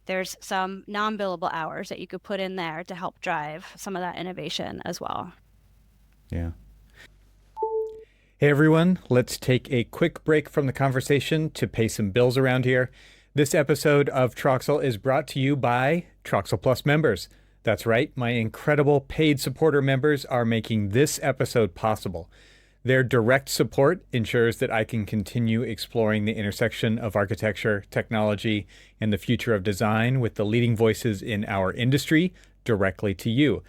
there's some non-billable hours that you could put in there to help drive some of that innovation as well. Yeah. Hey everyone, let's take a quick break from the conversation to pay some bills around here. This episode of TRXL is brought to you by TRXL Plus members. That's right, my incredible paid supporter members are making this episode possible. Their direct support ensures that I can continue exploring the intersection of architecture, technology, and the future of design with the leading voices in our industry directly to you.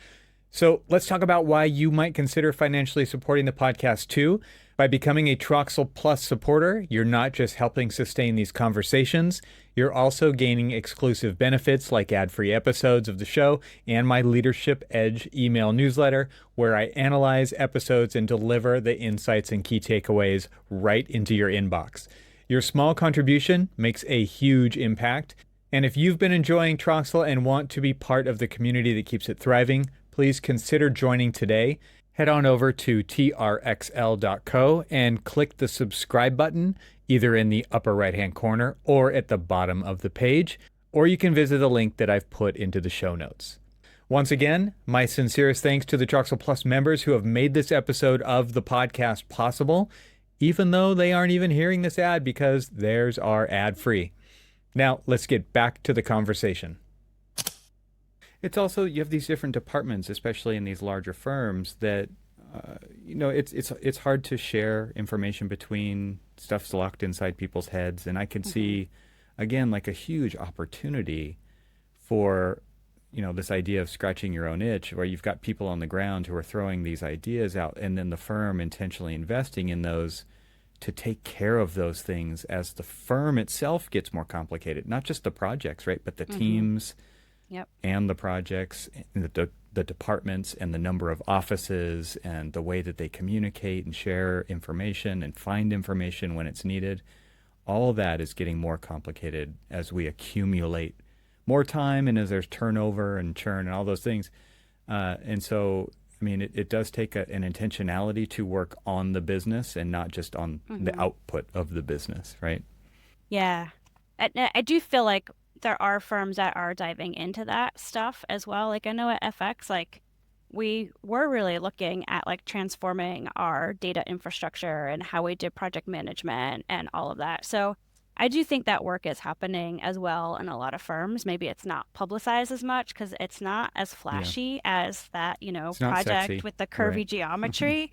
So let's talk about why you might consider financially supporting the podcast too. By becoming a TRXL Plus supporter, you're not just helping sustain these conversations, you're also gaining exclusive benefits like ad-free episodes of the show and my Leadership Edge email newsletter, where I analyze episodes and deliver the insights and key takeaways right into your inbox. Your small contribution makes a huge impact. And if you've been enjoying TRXL and want to be part of the community that keeps it thriving, please consider joining today. Head on over to trxl.co and click the subscribe button either in the upper right-hand corner or at the bottom of the page, or you can visit the link that I've put into the show notes. Once again, my sincerest thanks to the TRXL Plus members who have made this episode of the podcast possible, even though they aren't even hearing this ad because theirs are ad-free. Now, let's get back to the conversation. It's also, you have these different departments, especially in these larger firms, that it's hard to share information between stuff's locked inside people's heads. And I can see, again, like a huge opportunity for, this idea of scratching your own itch, where you've got people on the ground who are throwing these ideas out, and then the firm intentionally investing in those to take care of those things as the firm itself gets more complicated. Not just the projects, right, but the teams. Yep. And the projects, and the departments, and the number of offices, and the way that they communicate and share information and find information when it's needed. All of that is getting more complicated as we accumulate more time and as there's turnover and churn and all those things. And so, it does take an intentionality to work on the business and not just on the output of the business, right? Yeah. I do feel like there are firms that are diving into that stuff as well. Like I know at FX, like we were really looking at like transforming our data infrastructure and how we did project management and all of that. So I do think that work is happening as well in a lot of firms. Maybe it's not publicized as much because it's not as flashy as that, It's project sexy, with the curvy right? geometry.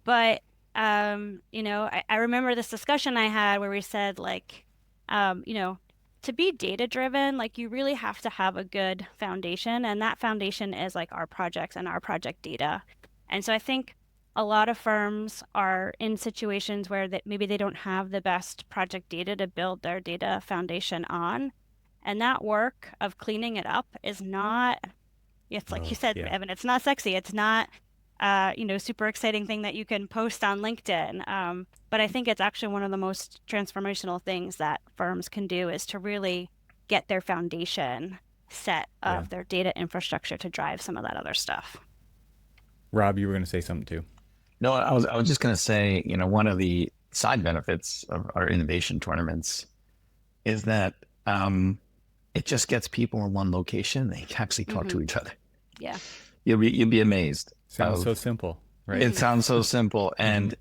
But, I remember this discussion I had where we said like, to be data driven, like you really have to have a good foundation, and that foundation is like our projects and our project data. And so I think a lot of firms are in situations where maybe they don't have the best project data to build their data foundation on. And that work of cleaning it up is not, it's like you said, Evan, it's not sexy. It's not, super exciting thing that you can post on LinkedIn. But I think it's actually one of the most transformational things that firms can do is to really get their foundation set of their data infrastructure to drive some of that other stuff. Rob, you were going to say something too. No, I was just going to say, one of the side benefits of our innovation tournaments is that it just gets people in one location. They can actually talk to each other. Yeah. You'll be amazed. Sounds so simple, right? It sounds so simple. And,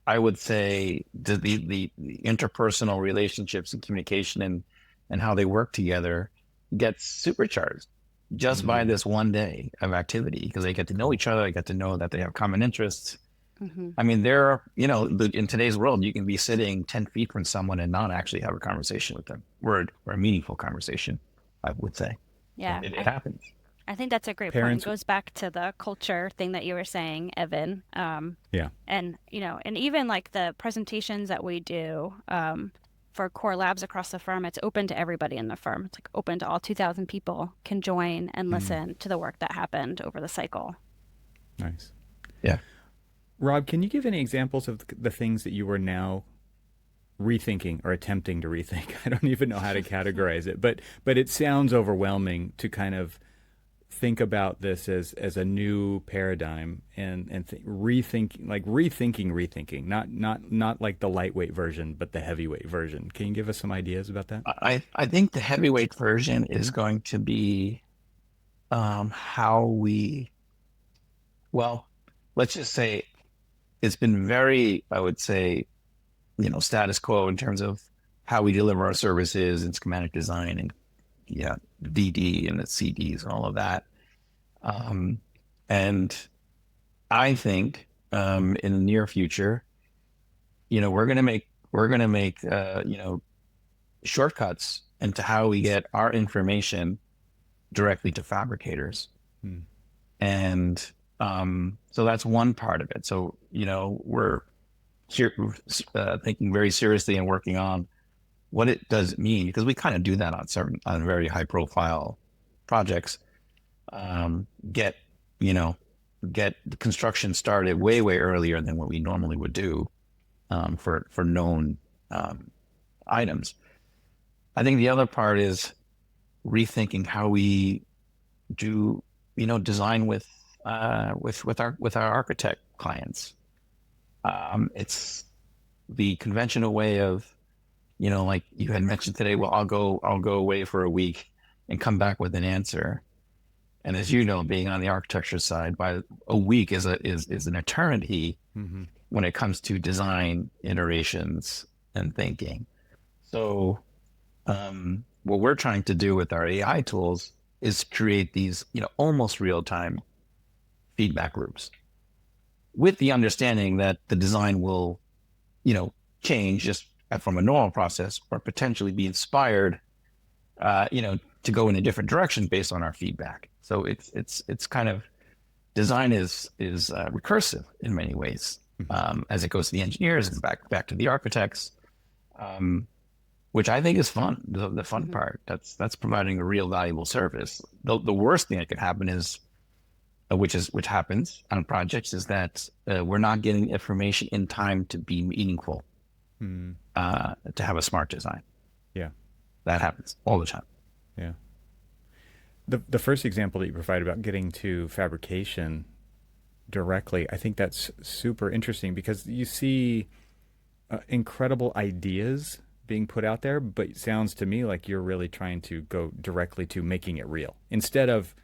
I would say the interpersonal relationships and communication and how they work together gets supercharged just by this one day of activity, because they get to know each other. They get to know that they have common interests. There are, in today's world, you can be sitting 10 feet from someone and not actually have a conversation with them, or a meaningful conversation, I would say. Yeah. It happens. I think that's a great point. It goes back to the culture thing that you were saying, Evan. And, and even like the presentations that we do for core labs across the firm, it's open to everybody in the firm. It's like open to all 2,000 people can join and listen to the work that happened over the cycle. Nice. Yeah. Rob, can you give any examples of the things that you are now rethinking or attempting to rethink? I don't even know how to categorize it, but it sounds overwhelming to kind of think about this as a new paradigm and rethinking, not like the lightweight version, but the heavyweight version. Can you give us some ideas about that? I think the heavyweight version is going to be how we, well, let's just say it's been very, I would say, status quo in terms of how we deliver our services and schematic design and yeah, DD and the CDs and all of that. And I think in the near future, we're gonna make shortcuts into how we get our information directly to fabricators. Hmm. And so that's one part of it. So, we're here, thinking very seriously and working on what it does mean, because we kind of do that on very high profile projects. Get, get the construction started way, way earlier than what we normally would do for known items. I think the other part is rethinking how we do, design with our architect clients. It's the conventional way of, like you had mentioned today, well, I'll go away for a week and come back with an answer. And as you know, being on the architecture side, by a week is an eternity Mm-hmm. when it comes to design iterations and thinking. So, what we're trying to do with our AI tools is create these, almost real time feedback loops, with the understanding that the design will, change just from a normal process, or potentially be inspired, to go in a different direction based on our feedback. So it's kind of, design is recursive in many ways, as it goes to the engineers and back to the architects, which I think is fun. The fun part, that's providing a real valuable service. The worst thing that could happen is, which happens on projects, is that we're not getting information in time to be meaningful, to have a smart design. Yeah. That happens all the time. Yeah. The first example that you provided about getting to fabrication directly, I think that's super interesting because you see incredible ideas being put out there, but it sounds to me like you're really trying to go directly to making it real instead of,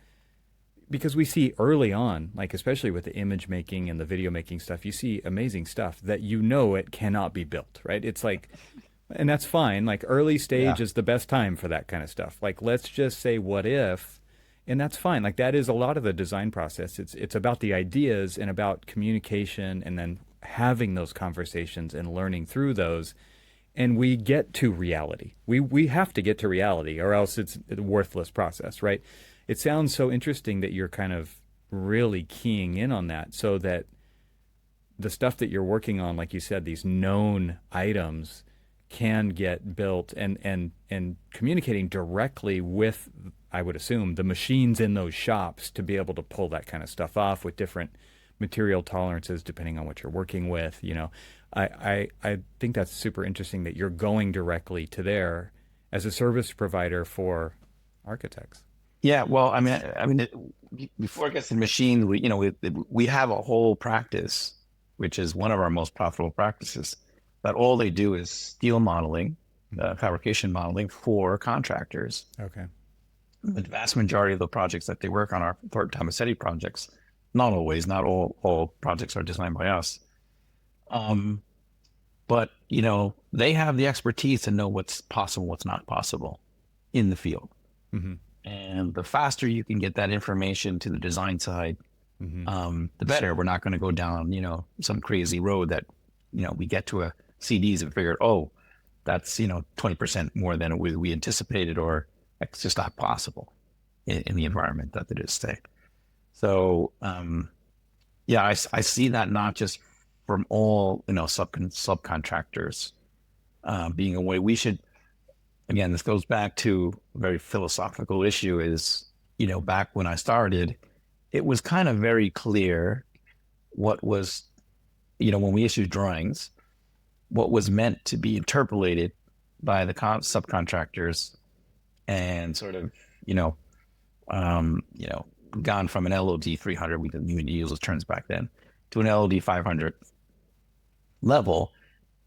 because we see early on, like especially with the image making and the video making stuff, you see amazing stuff that it cannot be built, right? It's like, and that's fine. Like early stage is the best time for that kind of stuff. Like let's just say what if, and that's fine. Like that is a lot of the design process. It's about the ideas and about communication and then having those conversations and learning through those. And we get to reality. We have to get to reality or else it's a worthless process, right? It sounds so interesting that you're kind of really keying in on that so that the stuff that you're working on, like you said, these known items can get built and communicating directly with, I would assume, the machines in those shops to be able to pull that kind of stuff off with different material tolerances depending on what you're working with. I think that's super interesting that you're going directly to there as a service provider for architects. Yeah, well, before it gets to machines, we have a whole practice, which is one of our most profitable practices, that all they do is steel modeling, fabrication modeling for contractors. Okay. The vast majority of the projects that they work on are Thornton Tomasetti projects. Not always, not all projects are designed by us. But, they have the expertise to know what's possible, what's not possible in the field. Mm-hmm. And the faster you can get that information to the design side, the better. We're not going to go down, some crazy road that, we get to a CDs and figure, oh, that's, 20% more than we anticipated, or it's just not possible in the environment that it is today. So, I see that not just from all, subcontractors being a way we should, again, this goes back to a very philosophical issue is, back when I started, it was kind of very clear what was when we issued drawings, what was meant to be interpolated by the subcontractors and sort of, you know, um, you know, gone from an LOD 300, we didn't even use those terms back then, to an LOD 500 level.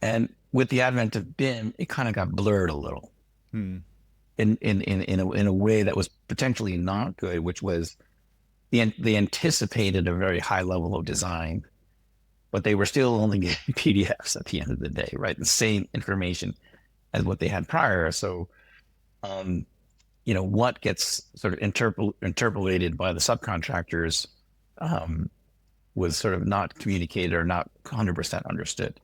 And with the advent of BIM, it kind of got blurred a little Hmm. in a way that was potentially not good, which was they anticipated a very high level of design, but they were still only getting PDFs at the end of the day, right? The same information as what they had prior. So, um, what gets sort of interpolated by the subcontractors um, was sort of not communicated or not 100% understood.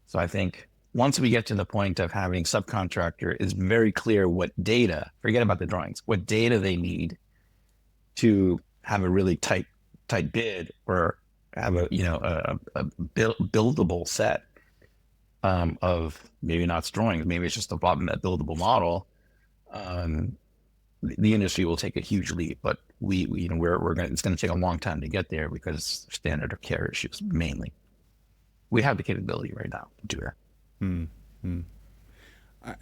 So I think once we get to the point of having subcontractor is very clear what data, forget about the drawings, what data they need to have a really tight bid or have a buildable set of maybe not drawings, maybe it's just a buildable model. Um, the industry will take a huge leap, but it's going to take a long time to get there because standard of care issues mainly. We have the capability right now to do that. Hmm. Hmm.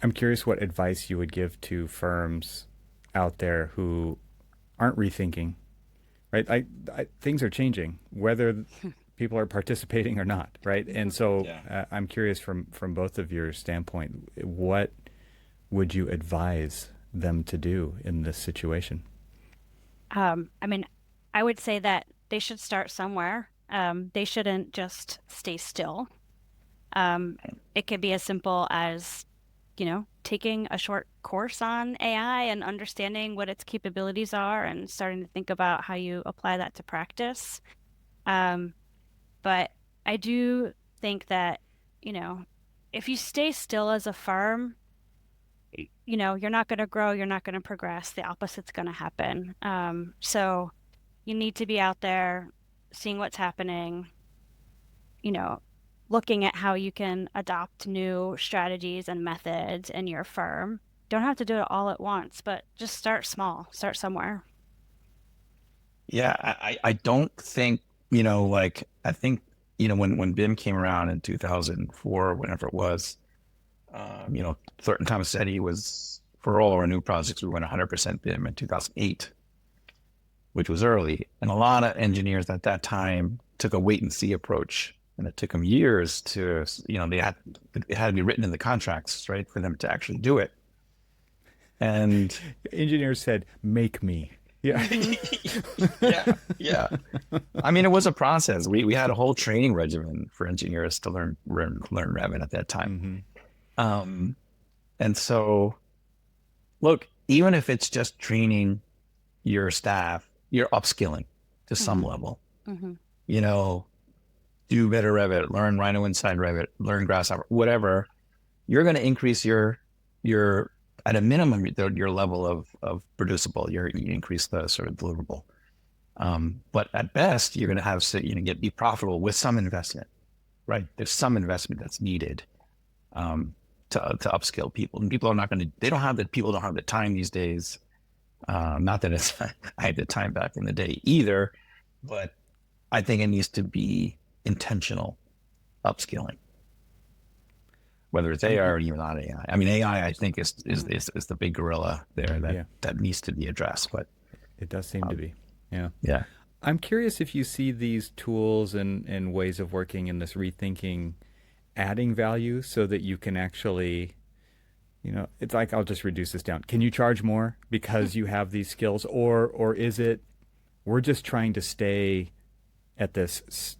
I'm curious what advice you would give to firms out there who aren't rethinking, right? Things are changing, whether people are participating or not, right? And so Yeah. I'm curious from both of your standpoint, what would you advise them to do in this situation? I mean, I would say that they should start somewhere. They shouldn't just stay still. Um, it could be as simple as, taking a short course on AI and understanding what its capabilities are and starting to think about how you apply that to practice. Um, but I do think that, you know, if you stay still as a firm, you're not going to grow, you're not going to progress. The opposite's going to happen. So you need to be out there seeing what's happening, you know, looking at how you can adopt new strategies and methods in your firm. Don't have to do it all at once, but just start small, start somewhere. Yeah, I don't think, I think, when BIM came around in 2004, whenever it was, Thornton Tomasetti was, for all our new projects, we went 100% BIM in 2008, which was early. And a lot of engineers at that time took a wait and see approach. And it took them years to, it had to be written in the contracts, right, for them to actually do it. And Engineers said, "Make me." Yeah. Mm-hmm. yeah, yeah. I mean, it was a process. We had a whole training regimen for engineers to learn Revit at that time. Hmm. Um, and so, look, even if it's just training your staff, you're upskilling to some Mm-hmm. level. Mm-hmm. You know, do better Revit, learn Rhino inside Revit, learn Grasshopper, whatever. You're going to increase your at a minimum your level of producible. You increase the sort of deliverable. But at best, you're going to have be profitable with some investment, right? There's some investment that's needed to upskill people, and people are not going to. They don't have the people don't have the time these days. Not that it's I had the time back in the day either, but I think it needs to be intentional upskilling, whether it's AI or even not AI. I mean, AI, I think is the big gorilla there Yeah, that needs to be addressed. But it does seem to be. Yeah. yeah, I'm curious if you see these tools and ways of working in this rethinking adding value so that you can actually, it's like, I'll just reduce this down. Can you charge more because you have these skills, or is it we're just trying to stay at this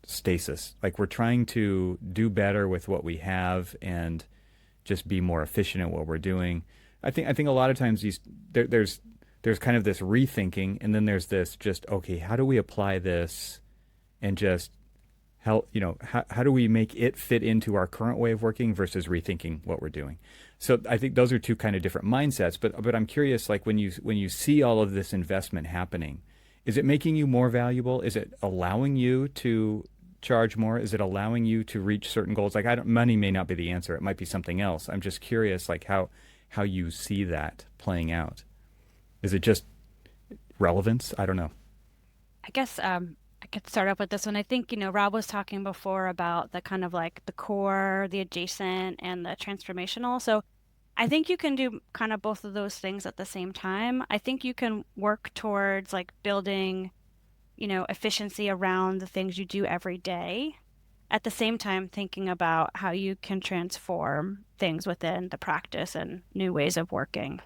stasis? Like, we're trying to do better with what we have and just be more efficient at what we're doing. I think a lot of times there's kind of this rethinking, and then there's this just, okay, how do we apply this and just how do we make it fit into our current way of working versus rethinking what we're doing? So I think those are two kind of different mindsets. But I'm curious, like, when you see all of this investment happening, is it making you more valuable? Is it allowing you to charge more? Is it allowing you to reach certain goals? Like, money may not be the answer. It might be something else. I'm just curious, like, how you see that playing out. Is it just relevance? I don't know. I guess I could start off with this one. I think, Rob was talking before about the kind of like the core, the adjacent, and the transformational. So I think you can do kind of both of those things at the same time. I think you can work towards like building, efficiency around the things you do every day. At the same time, thinking about how you can transform things within the practice and new ways of working.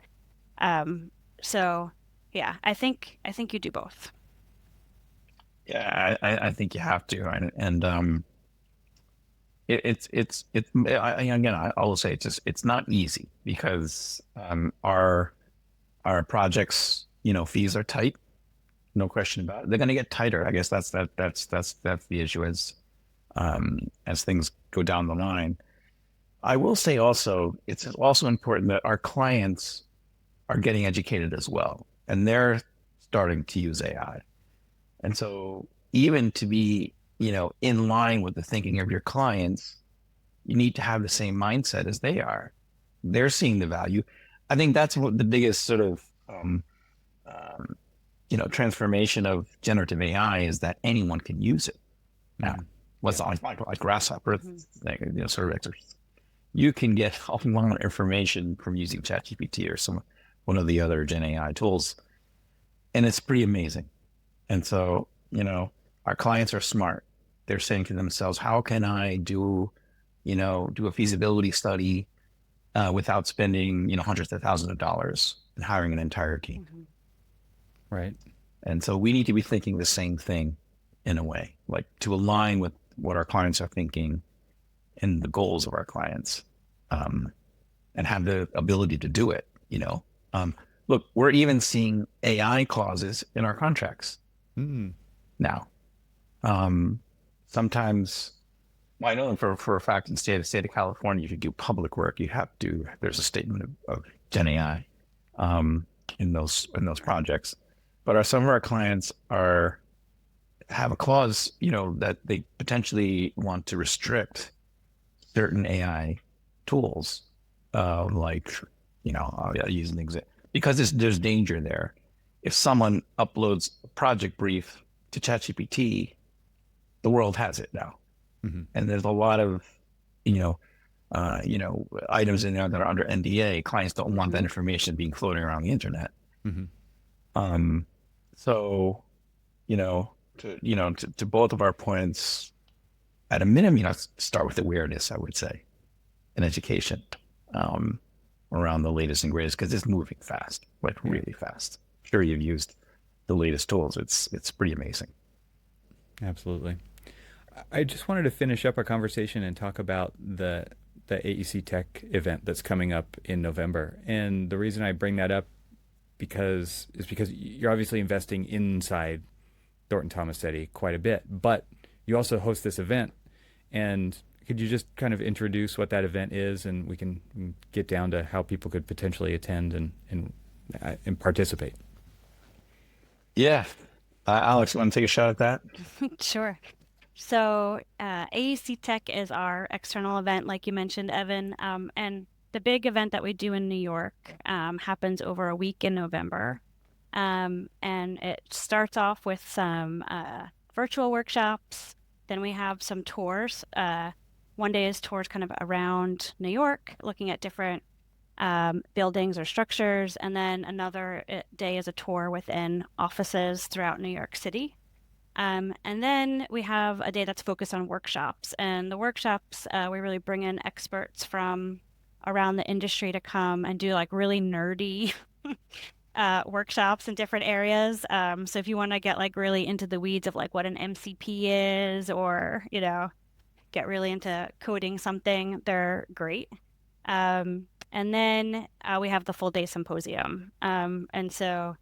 Um, so yeah, I think you do both. Yeah, I think you have to, and again, I will say it's not easy because our projects, fees are tight, no question about it. They're going to get tighter. I guess that's the issue as things go down the line. I will say also, it's also important that our clients are getting educated as well, and they're starting to use AI. And so even to be, in line with the thinking of your clients, you need to have the same mindset as they are. They're seeing the value. I think that's what the biggest sort of, um, transformation of generative AI is that anyone can use it now. Mhm. What's Yeah. like Grasshopper, Mhm. like, sort of exercise. You can get a lot of information from using ChatGPT or one of the other Gen AI tools, and it's pretty amazing. And so, our clients are smart. They're saying to themselves, how can I do a feasibility study without spending, hundreds of thousands of dollars and hiring an entire team? Mhm. Right. And so we need to be thinking the same thing in a way, like to align with what our clients are thinking and the goals of our clients, um, and have the ability to do it. Look, we're even seeing AI clauses in our contracts Mm. now. Um, Sometimes, well, I know for a fact in state of California, if you do public work, there's a statement of Gen AI in those projects. But some of our clients have a clause, that they potentially want to restrict certain AI tools, like, I'll use an example because there's danger there. If someone uploads a project brief to ChatGPT, the world has it now, Hmm. and there's a lot of, you know, items in there that are under NDA. Clients don't want that Mhm. information being floating around the internet. Hmm. Um, so, to both of our points, at a minimum, start with awareness, I would say, and education, um, around the latest and greatest because it's moving fast, like Yeah. really fast. Sure, you've used the latest tools. It's pretty amazing. Absolutely. I just wanted to finish up our conversation and talk about the AECtech event that's coming up in November. And the reason I bring that up because you're obviously investing inside Thornton Tomasetti quite a bit, but you also host this event. And could you just kind of introduce what that event is, and we can get down to how people could potentially attend and participate? Yeah. Alex, want to take a shot at that? Sure. So, AECtech is our external event, like you mentioned, Evan. And the big event that we do in New York happens over a week in November. And it starts off with some virtual workshops. Then we have some tours. One day is tours kind of around New York, looking at different buildings or structures. And then another day is a tour within offices throughout New York City. And then we have a day that's focused on workshops. And the workshops, we really bring in experts from around the industry to come and do like really nerdy workshops in different areas. So if you want to get like really into the weeds of like what an MCP is or, get really into coding something, they're great. And then we have the full day symposium. And so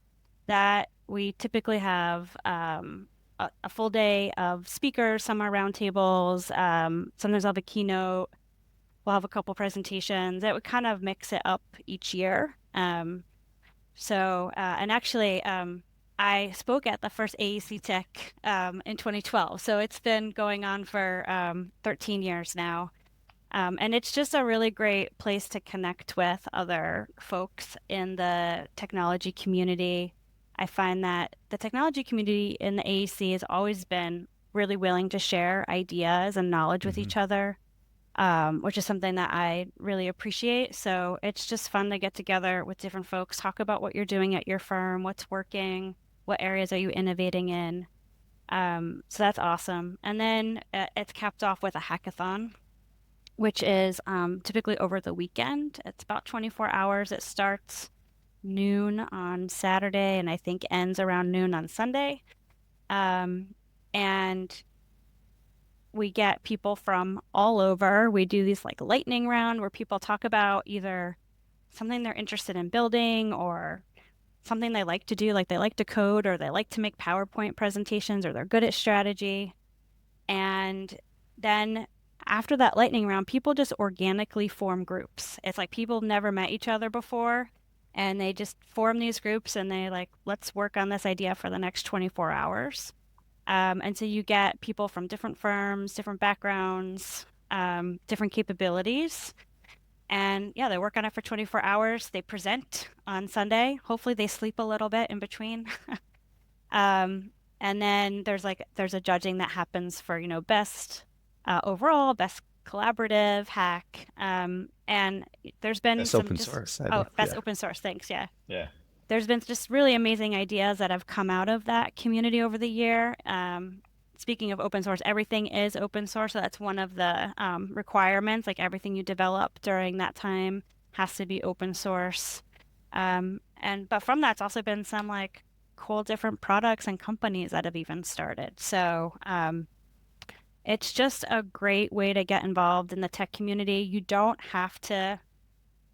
that we typically have a full day of speakers, some are roundtables, sometimes I'll have a keynote, we'll have a couple presentations. It would kind of mix it up each year. And actually, I spoke at the first AEC Tech in 2012. So it's been going on for 13 years now. And it's just a really great place to connect with other folks in the technology community. I find that the technology community in the AEC has always been really willing to share ideas and knowledge with each other, which is something that I really appreciate. So it's just fun to get together with different folks, talk about what you're doing at your firm, what's working, what areas are you innovating in. So that's awesome. And then it's capped off with a hackathon, which is typically over the weekend. It's about 24 hours. It starts noon on Saturday and I think ends around noon on Sunday. And we get people from all over. We do these like lightning round where people talk about either something they're interested in building or something they like to do, like they like to code or they like to make PowerPoint presentations or they're good at strategy. And then after that lightning round, people just organically form groups. It's like people have never met each other before and they just form these groups and they like, let's work on this idea for the next 24 hours. And so you get people from different firms, different backgrounds, different capabilities. And yeah, they work on it for 24 hours. They present on Sunday. Hopefully they sleep a little bit in between. And then there's a judging that happens for, best overall, best collaborative hack. And there's been That's some open just source, I oh, think. best Yeah. open source. Thanks. Yeah. Yeah. There's been just really amazing ideas that have come out of that community over the year. Speaking of open source, everything is open source. So that's one of the requirements. Like everything you develop during that time has to be open source. But from that's also been some like cool different products and companies that have even started. So it's just a great way to get involved in the tech community. You don't have to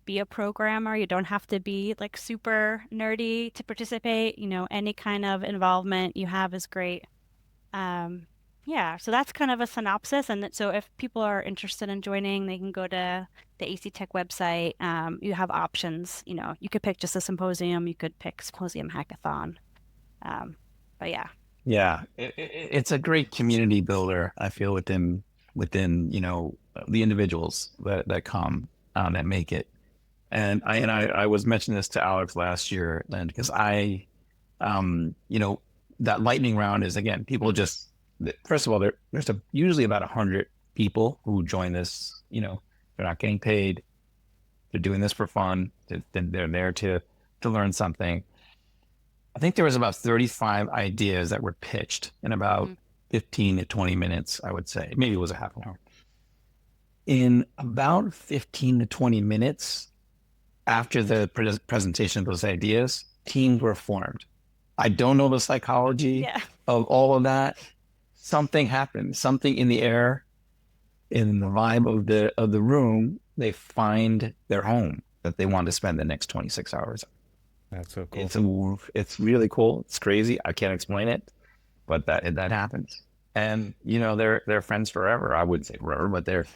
be a programmer. You don't have to be like super nerdy to participate. Any kind of involvement you have is great. Yeah, so that's kind of a synopsis. And so if people are interested in joining, they can go to the AECtech website. You have options. You could pick just a symposium. You could pick symposium hackathon. But yeah. Yeah, it's a great community builder. I feel within the individuals that come that make it. And I was mentioning this to Alex last year, and because that lightning round is again people just first of all there's usually about 100 people who join this. They're not getting paid. They're doing this for fun. They're there to learn something. I think there was about 35 ideas that were pitched in about 15 to 20 minutes, I would say. Maybe it was a half an hour. In about 15 to 20 minutes after the presentation of those ideas, teams were formed. I don't know the psychology of all of that. Something happened, something in the air, in the vibe of the room, they find their home that they want to spend the next 26 hours. That's so cool. It's really cool. It's crazy. I can't explain it, but that happens. And they're friends forever. I wouldn't say forever, but they're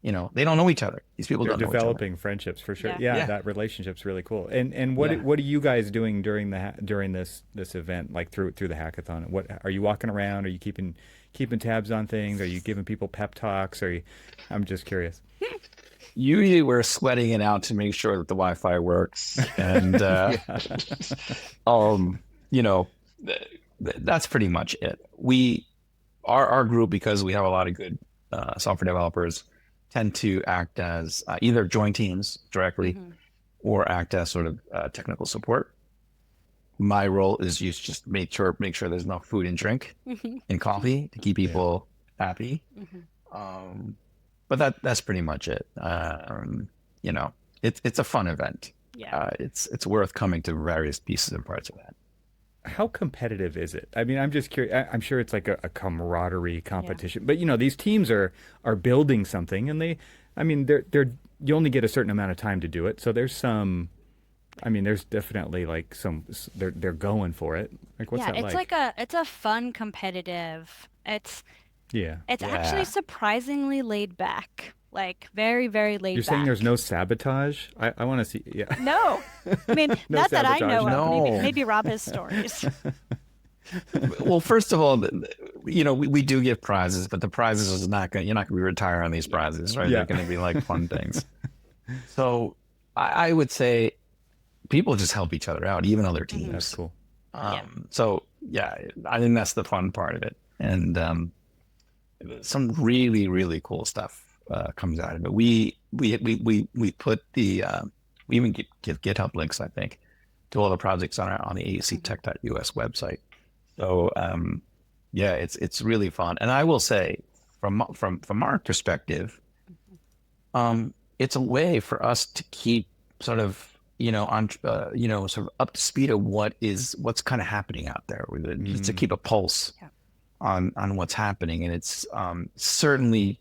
they don't know each other. These people They're don't know each other. developing friendships for sure. Yeah, Yeah. that relationship's really cool. And what are you guys doing during this event, like through the hackathon? What are you walking around? Are you keeping tabs on things? Are you giving people pep talks? I'm just curious. Usually we're sweating it out to make sure that the Wi-Fi works, and that's pretty much it. Our group, because we have a lot of good software developers, tend to act as either join teams directly or act as sort of technical support. My role is just make sure there's enough food and drink and coffee to keep people happy. But that's pretty much it. It's a fun event. Yeah. It's worth coming to various pieces and parts of that. How competitive is it? I mean, I'm just curious. I'm sure it's like a camaraderie competition, but these teams are building something, and they're you only get a certain amount of time to do it. So there's definitely like they're going for it. Like what's that like? It's a fun competitive. It's Yeah. actually surprisingly laid back. Like very, very laid You're back. saying there's no sabotage? I want to see. Yeah. No, I mean, No not that I sabotage, know no. of. Maybe Rob has stories. Well, first of all, we do give prizes, but the prizes is you're not going to be retired on these prizes, right? Yeah. They're going to be like fun things. So I would say people just help each other out, even other teams. That's cool. Yeah. So yeah, I think that's the fun part of it. And some really, really cool stuff comes out of it. We put the we even give GitHub links, I think, to all the projects on the Hmm. AECtech.us website. So yeah, it's really fun. And I will say, from our perspective, it's a way for us to keep sort of on sort of up to speed of what's kind of happening out there, just to Mm, keep a pulse Yeah. on what's happening, and it's certainly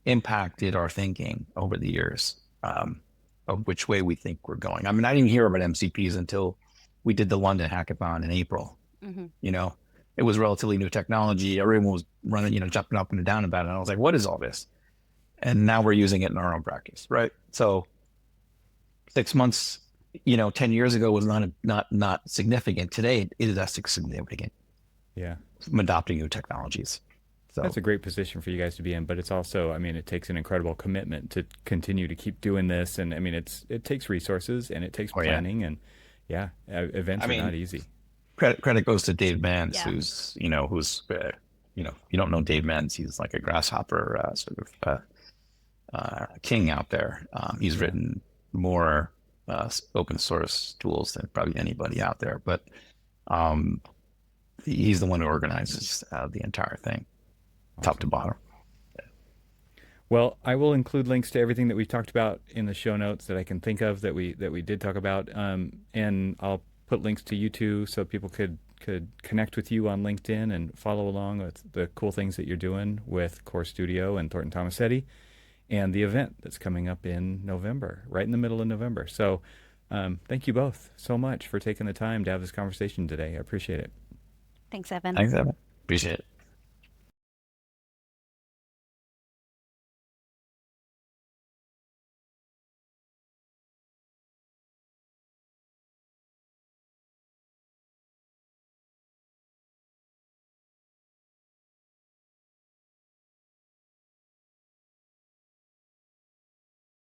impacted our thinking over the years, of which way we think we're going. I mean, I didn't hear about MCPs until we did the London hackathon in April. Hmm. You know, it was relatively new technology. Everyone was running, jumping up and down about it. And I was like, what is all this? And now we're using it in our own practice, right? So 6 months, 10 years ago was not significant. Today it is significant yeah. from adopting new technologies. That's So a great position for you guys to be in, but it's also, I mean, it takes an incredible commitment to continue to keep doing this. And I mean, it takes resources and it takes oh yeah, planning, and yeah, I events are not mean, easy. credit goes to Dave Mans, Yeah. you don't know Dave Mans. He's like a grasshopper sort of king out there. He's Yeah. written more open source tools than probably anybody out there, but um, he's the one who organizes the entire thing, top to Awesome. bottom. Well, I will include links to everything that we talked about in the show notes that I can think of that we did talk about, and I'll put links to you too, so people could connect with you on LinkedIn and follow along with the cool things that you're doing with Core Studio and Thornton Tomasetti, and the event that's coming up in November, right in the middle of November. So, thank you both so much for taking the time to have this conversation today. I appreciate it. Thanks, Evan. Thanks, Evan. Appreciate it.